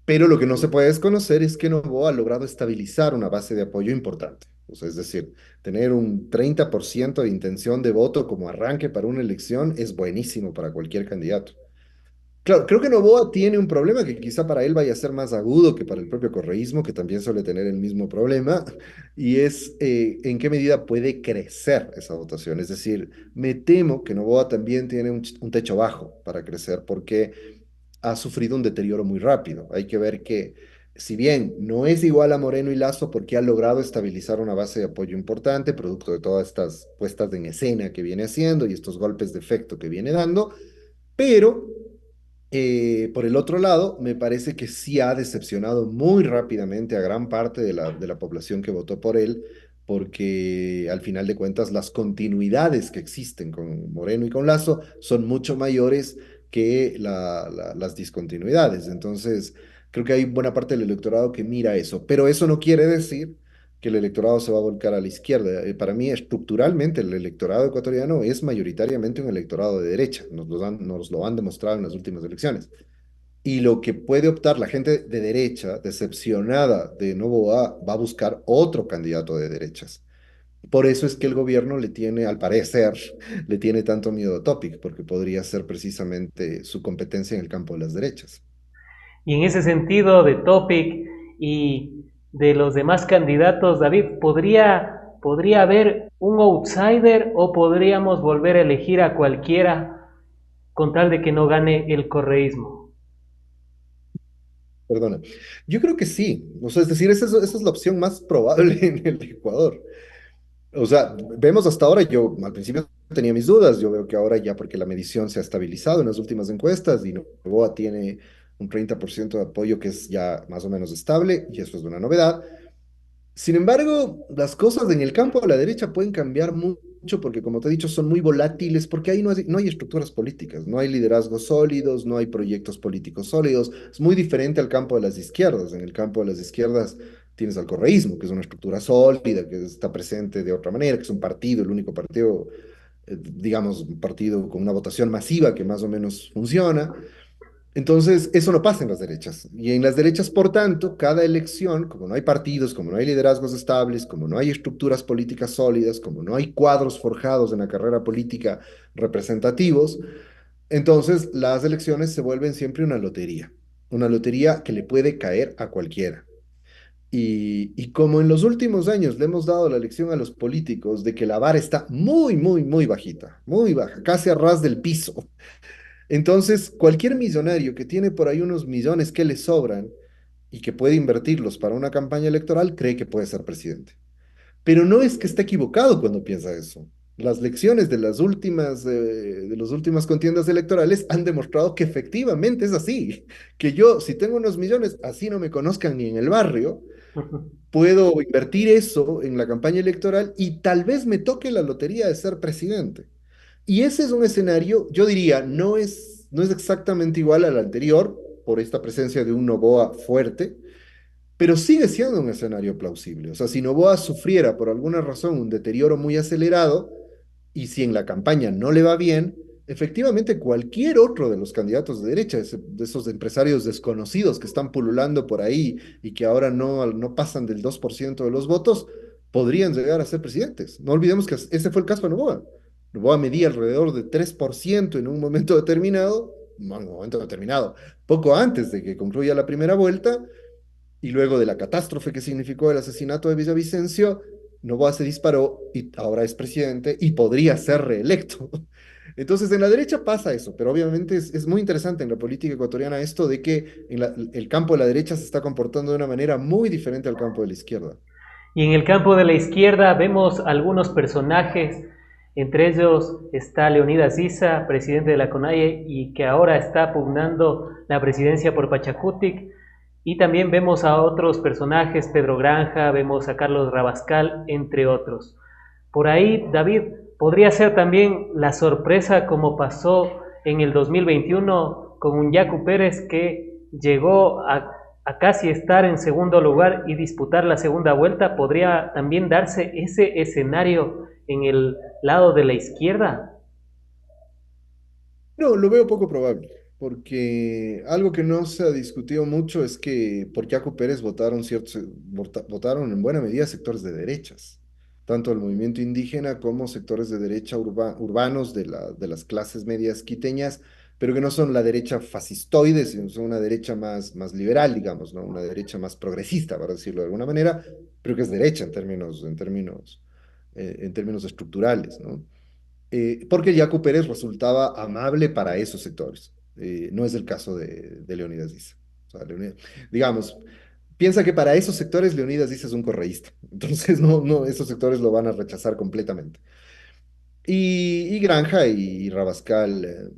Pero lo que no se puede desconocer es que Novoa ha logrado estabilizar una base de apoyo importante. O sea, es decir, tener un 30% de intención de voto como arranque para una elección es buenísimo para cualquier candidato. Claro, creo que Novoa tiene un problema que quizá para él vaya a ser más agudo que para el propio correísmo, que también suele tener el mismo problema, y es en qué medida puede crecer esa votación. Es decir, me temo que Novoa también tiene un techo bajo para crecer porque ha sufrido un deterioro muy rápido. Hay que ver que, si bien no es igual a Moreno y Lazo porque ha logrado estabilizar una base de apoyo importante, producto de todas estas puestas en escena que viene haciendo y estos golpes de efecto que viene dando, pero por el otro lado, me parece que sí ha decepcionado muy rápidamente a gran parte de la población que votó por él, porque al final de cuentas las continuidades que existen con Moreno y con Lazo son mucho mayores que las discontinuidades. Entonces, creo que hay buena parte del electorado que mira eso, pero eso no quiere decir que el electorado se va a volcar a la izquierda. Para mí, estructuralmente, el electorado ecuatoriano es mayoritariamente un electorado de derecha. Nos lo han demostrado en las últimas elecciones. Y lo que puede optar la gente de derecha, decepcionada de Noboa, va a buscar otro candidato de derechas. Por eso es que el gobierno le tiene, al parecer, le tiene tanto miedo a Topic, porque podría ser precisamente su competencia en el campo de las derechas. Y en ese sentido de Topic y de los demás candidatos, David, ¿podría haber un outsider o podríamos volver a elegir a cualquiera con tal de que no gane el correísmo? Perdona. Yo creo que sí. O sea, es decir, esa es la opción más probable en el Ecuador. O sea, vemos hasta ahora, yo al principio tenía mis dudas, yo veo que ahora ya porque la medición se ha estabilizado en las últimas encuestas y Noboa tiene un 30% de apoyo que es ya más o menos estable y eso es una novedad. Sin embargo, las cosas en el campo de la derecha pueden cambiar mucho porque, como te he dicho, son muy volátiles porque ahí no hay estructuras políticas, no hay liderazgos sólidos, no hay proyectos políticos sólidos. Es muy diferente al campo de las izquierdas. En el campo de las izquierdas tienes al correísmo, que es una estructura sólida, que está presente de otra manera, que es un partido, el único partido, digamos, un partido con una votación masiva que más o menos funciona. Entonces, eso no pasa en las derechas. Y en las derechas, por tanto, cada elección, como no hay partidos, como no hay liderazgos estables, como no hay estructuras políticas sólidas, como no hay cuadros forjados en la carrera política representativos, entonces las elecciones se vuelven siempre una lotería que le puede caer a cualquiera. Y como en los últimos años le hemos dado la lección a los políticos de que la vara está muy, muy, muy bajita, muy baja, casi a ras del piso. Entonces, cualquier millonario que tiene por ahí unos millones que le sobran y que puede invertirlos para una campaña electoral, cree que puede ser presidente. Pero no es que esté equivocado cuando piensa eso. Las lecciones de las últimas contiendas electorales han demostrado que efectivamente es así. Que yo, si tengo unos millones, así no me conozcan ni en el barrio, puedo invertir eso en la campaña electoral y tal vez me toque la lotería de ser presidente. Y ese es un escenario, yo diría, no es exactamente igual al anterior, por esta presencia de un Novoa fuerte, pero sigue siendo un escenario plausible. O sea, si Noboa sufriera por alguna razón un deterioro muy acelerado, y si en la campaña no le va bien, efectivamente cualquier otro de los candidatos de derecha, de esos empresarios desconocidos que están pululando por ahí y que ahora no pasan del 2% de los votos, podrían llegar a ser presidentes. No olvidemos que ese fue el caso de Noboa. Noboa medía alrededor de 3% en un momento determinado, no, en un momento determinado, poco antes de que concluya la primera vuelta, y luego de la catástrofe que significó el asesinato de Villavicencio, Noboa se disparó y ahora es presidente y podría ser reelecto. Entonces, en la derecha pasa eso, pero obviamente es muy interesante en la política ecuatoriana esto de que el campo de la derecha se está comportando de una manera muy diferente al campo de la izquierda. Y en el campo de la izquierda vemos algunos personajes, entre ellos está Leonidas Issa, presidente de la CONAIE y que ahora está pugnando la presidencia por Pachacutic. Y también vemos a otros personajes, Pedro Granja, vemos a Carlos Rabascal, entre otros. Por ahí, David, podría ser también la sorpresa como pasó en el 2021 con un Yacu Pérez que llegó a casi estar en segundo lugar y disputar la segunda vuelta. ¿Podría también darse ese escenario en el lado de la izquierda? No, lo veo poco probable, porque algo que no se ha discutido mucho es que por Yacu Pérez votaron en buena medida sectores de derechas, tanto el movimiento indígena como sectores de derecha urbanos de las clases medias quiteñas, pero que no son la derecha fascistoide, sino son una derecha más liberal, digamos, ¿no? Una derecha más progresista, para decirlo de alguna manera, pero que es derecha en términos estructurales, ¿no? Porque Yacu Pérez resultaba amable para esos sectores. No es el caso de Leonidas Diz. O sea, digamos, piensa que para esos sectores Leonidas Diz es un correísta. Entonces, no, esos sectores lo van a rechazar completamente. Y Granja y Rabascal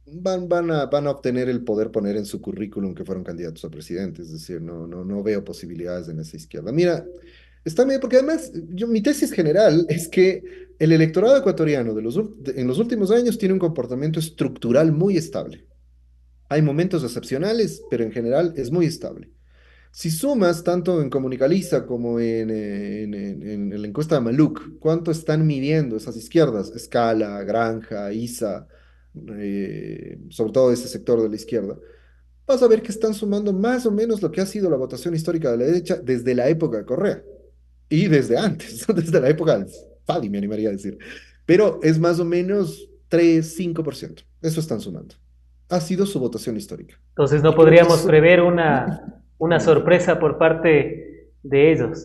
van a obtener el poder poner en su currículum que fueron candidatos a presidente. Es decir, no veo posibilidades en esa izquierda. Mira, está bien, porque además, mi tesis general es que el electorado ecuatoriano en los últimos años tiene un comportamiento estructural muy estable. Hay momentos excepcionales, pero en general es muy estable. Si sumas tanto en Comunicaliza como en la encuesta de Maluc, ¿cuánto están midiendo esas izquierdas? Escala, Granja, ISA, sobre todo ese sector de la izquierda. Vas a ver que están sumando más o menos lo que ha sido la votación histórica de la derecha desde la época de Correa. Y desde antes, desde la época del Fadi, me animaría a decir. Pero es más o menos 3-5%. Eso están sumando. Ha sido su votación histórica. Entonces no Y creo que podríamos eso prever es una muy diferente. sorpresa por parte de ellos.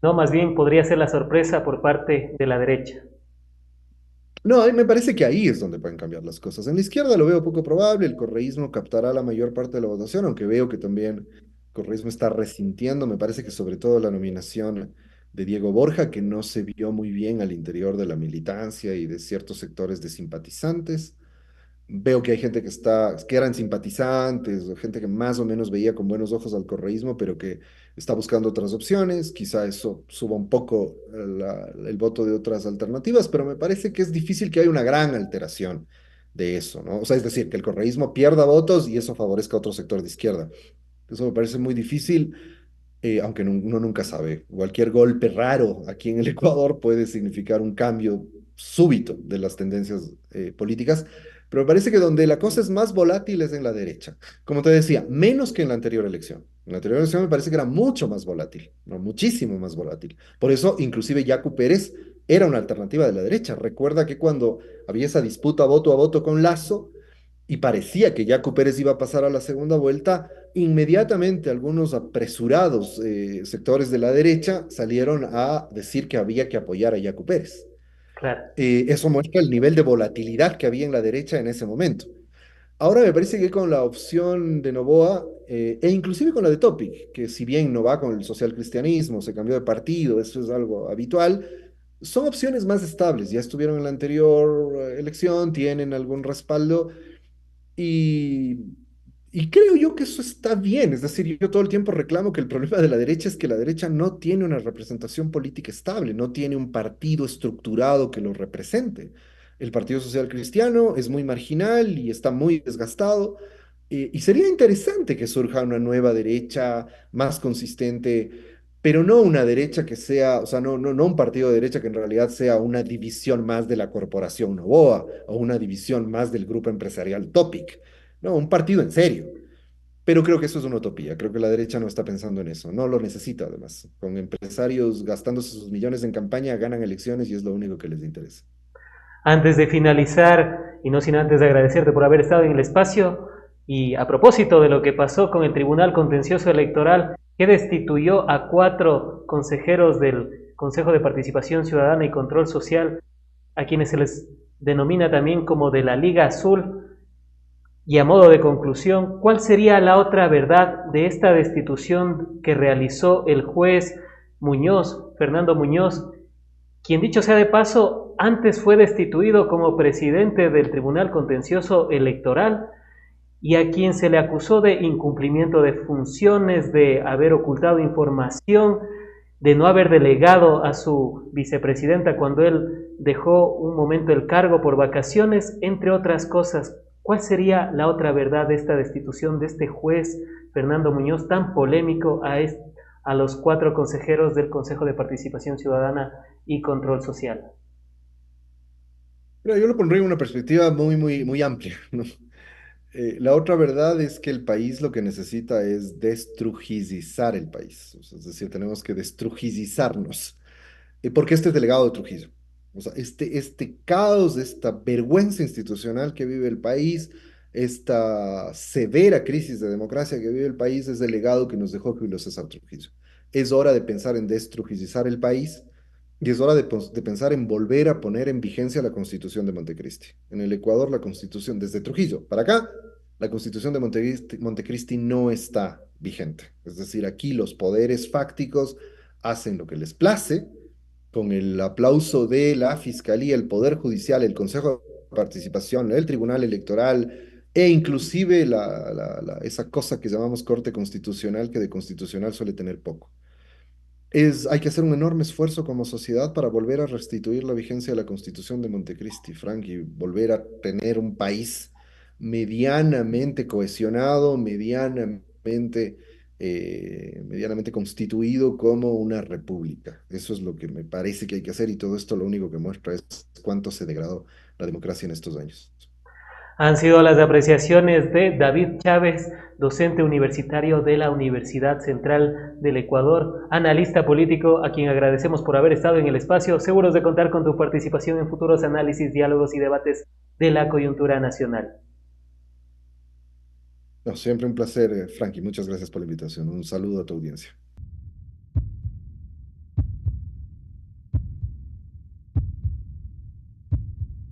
No, más bien podría ser la sorpresa por parte de la derecha. No, a mí me parece que ahí es donde pueden cambiar las cosas. En la izquierda lo veo poco probable, el correísmo captará la mayor parte de la votación, aunque veo que también el correísmo está resintiendo, me parece que sobre todo la nominación de Diego Borja, que no se vio muy bien al interior de la militancia y de ciertos sectores de simpatizantes. Veo que hay gente que eran simpatizantes, o gente que más o menos veía con buenos ojos al correísmo, pero que está buscando otras opciones. Quizá eso suba un poco el voto de otras alternativas, pero me parece que es difícil que haya una gran alteración de eso, ¿no? O sea, es decir, que el correísmo pierda votos y eso favorezca a otro sector de izquierda. Eso me parece muy difícil, aunque uno nunca sabe. Cualquier golpe raro aquí en el Ecuador puede significar un cambio súbito de las tendencias políticas, pero me parece que donde la cosa es más volátil es en la derecha. Como te decía, menos que en la anterior elección. En la anterior elección me parece que era mucho más volátil, ¿no? Muchísimo más volátil. Por eso, inclusive, Yacu Pérez era una alternativa de la derecha. Recuerda que cuando había esa disputa voto a voto con Lazo, y parecía que Yacu Pérez iba a pasar a la segunda vuelta, inmediatamente algunos apresurados sectores de la derecha salieron a decir que había que apoyar a Yacu Pérez. Claro. Eso muestra el nivel de volatilidad que había en la derecha en ese momento. Ahora me parece que con la opción de Noboa, e inclusive con la de Topic, que si bien no va con el socialcristianismo, se cambió de partido, eso es algo habitual, son opciones más estables. Ya estuvieron en la anterior elección, tienen algún respaldo y, y creo yo que eso está bien. Es decir, yo todo el tiempo reclamo que el problema de la derecha es que la derecha no tiene una representación política estable, no tiene un partido estructurado que lo represente. El Partido Social Cristiano es muy marginal y está muy desgastado. Y sería interesante que surja una nueva derecha más consistente, pero no una derecha que sea, o sea, no un partido de derecha que en realidad sea una división más de la corporación Novoa o una división más del grupo empresarial Topic. No, un partido en serio. Pero creo que eso es una utopía. Creo que la derecha no está pensando en eso. No lo necesita, además. Con empresarios gastándose sus millones en campaña, ganan elecciones y es lo único que les interesa. Antes de finalizar, y no sin antes agradecerte por haber estado en el espacio, y a propósito de lo que pasó con el Tribunal Contencioso Electoral, que destituyó a 4 consejeros del Consejo de Participación Ciudadana y Control Social, a quienes se les denomina también como de la Liga Azul, y a modo de conclusión, ¿cuál sería la otra verdad de esta destitución que realizó el juez Muñoz, Fernando Muñoz, quien dicho sea de paso, antes fue destituido como presidente del Tribunal Contencioso Electoral y a quien se le acusó de incumplimiento de funciones, de haber ocultado información, de no haber delegado a su vicepresidenta cuando él dejó un momento el cargo por vacaciones, entre otras cosas? ¿Cuál sería la otra verdad de esta destitución de este juez Fernando Muñoz tan polémico a los 4 consejeros del Consejo de Participación Ciudadana y Control Social? Mira, yo lo pondría en una perspectiva muy amplia, ¿no? La otra verdad es que el país lo que necesita es destrujizar el país. O sea, es decir, tenemos que destrujizarnos. Porque este es el legado de Trujillo. O sea, este caos, esta vergüenza institucional que vive el país, esta severa crisis de democracia que vive el país, es el legado que nos dejó Julio César Trujillo. Es hora de pensar en destrujizar el país y es hora de pensar en volver a poner en vigencia la Constitución de Montecristi. En el Ecuador, la Constitución, desde Trujillo para acá, la Constitución de Montecristi no está vigente. Es decir, aquí los poderes fácticos hacen lo que les place con el aplauso de la Fiscalía, el Poder Judicial, el Consejo de Participación, el Tribunal Electoral e inclusive esa cosa que llamamos Corte Constitucional, que de constitucional suele tener poco. Hay que hacer un enorme esfuerzo como sociedad para volver a restituir la vigencia de la Constitución de Montecristi, Frank, y volver a tener un país medianamente cohesionado, medianamente constituido como una república. Eso es lo que me parece que hay que hacer y todo esto lo único que muestra es cuánto se degradó la democracia en estos años. Han sido las apreciaciones de David Chávez, docente universitario de la Universidad Central del Ecuador, analista político, a quien agradecemos por haber estado en el espacio, seguros de contar con tu participación en futuros análisis, diálogos y debates de la coyuntura nacional. No, siempre un placer, Frankie. Muchas gracias por la invitación. Un saludo a tu audiencia.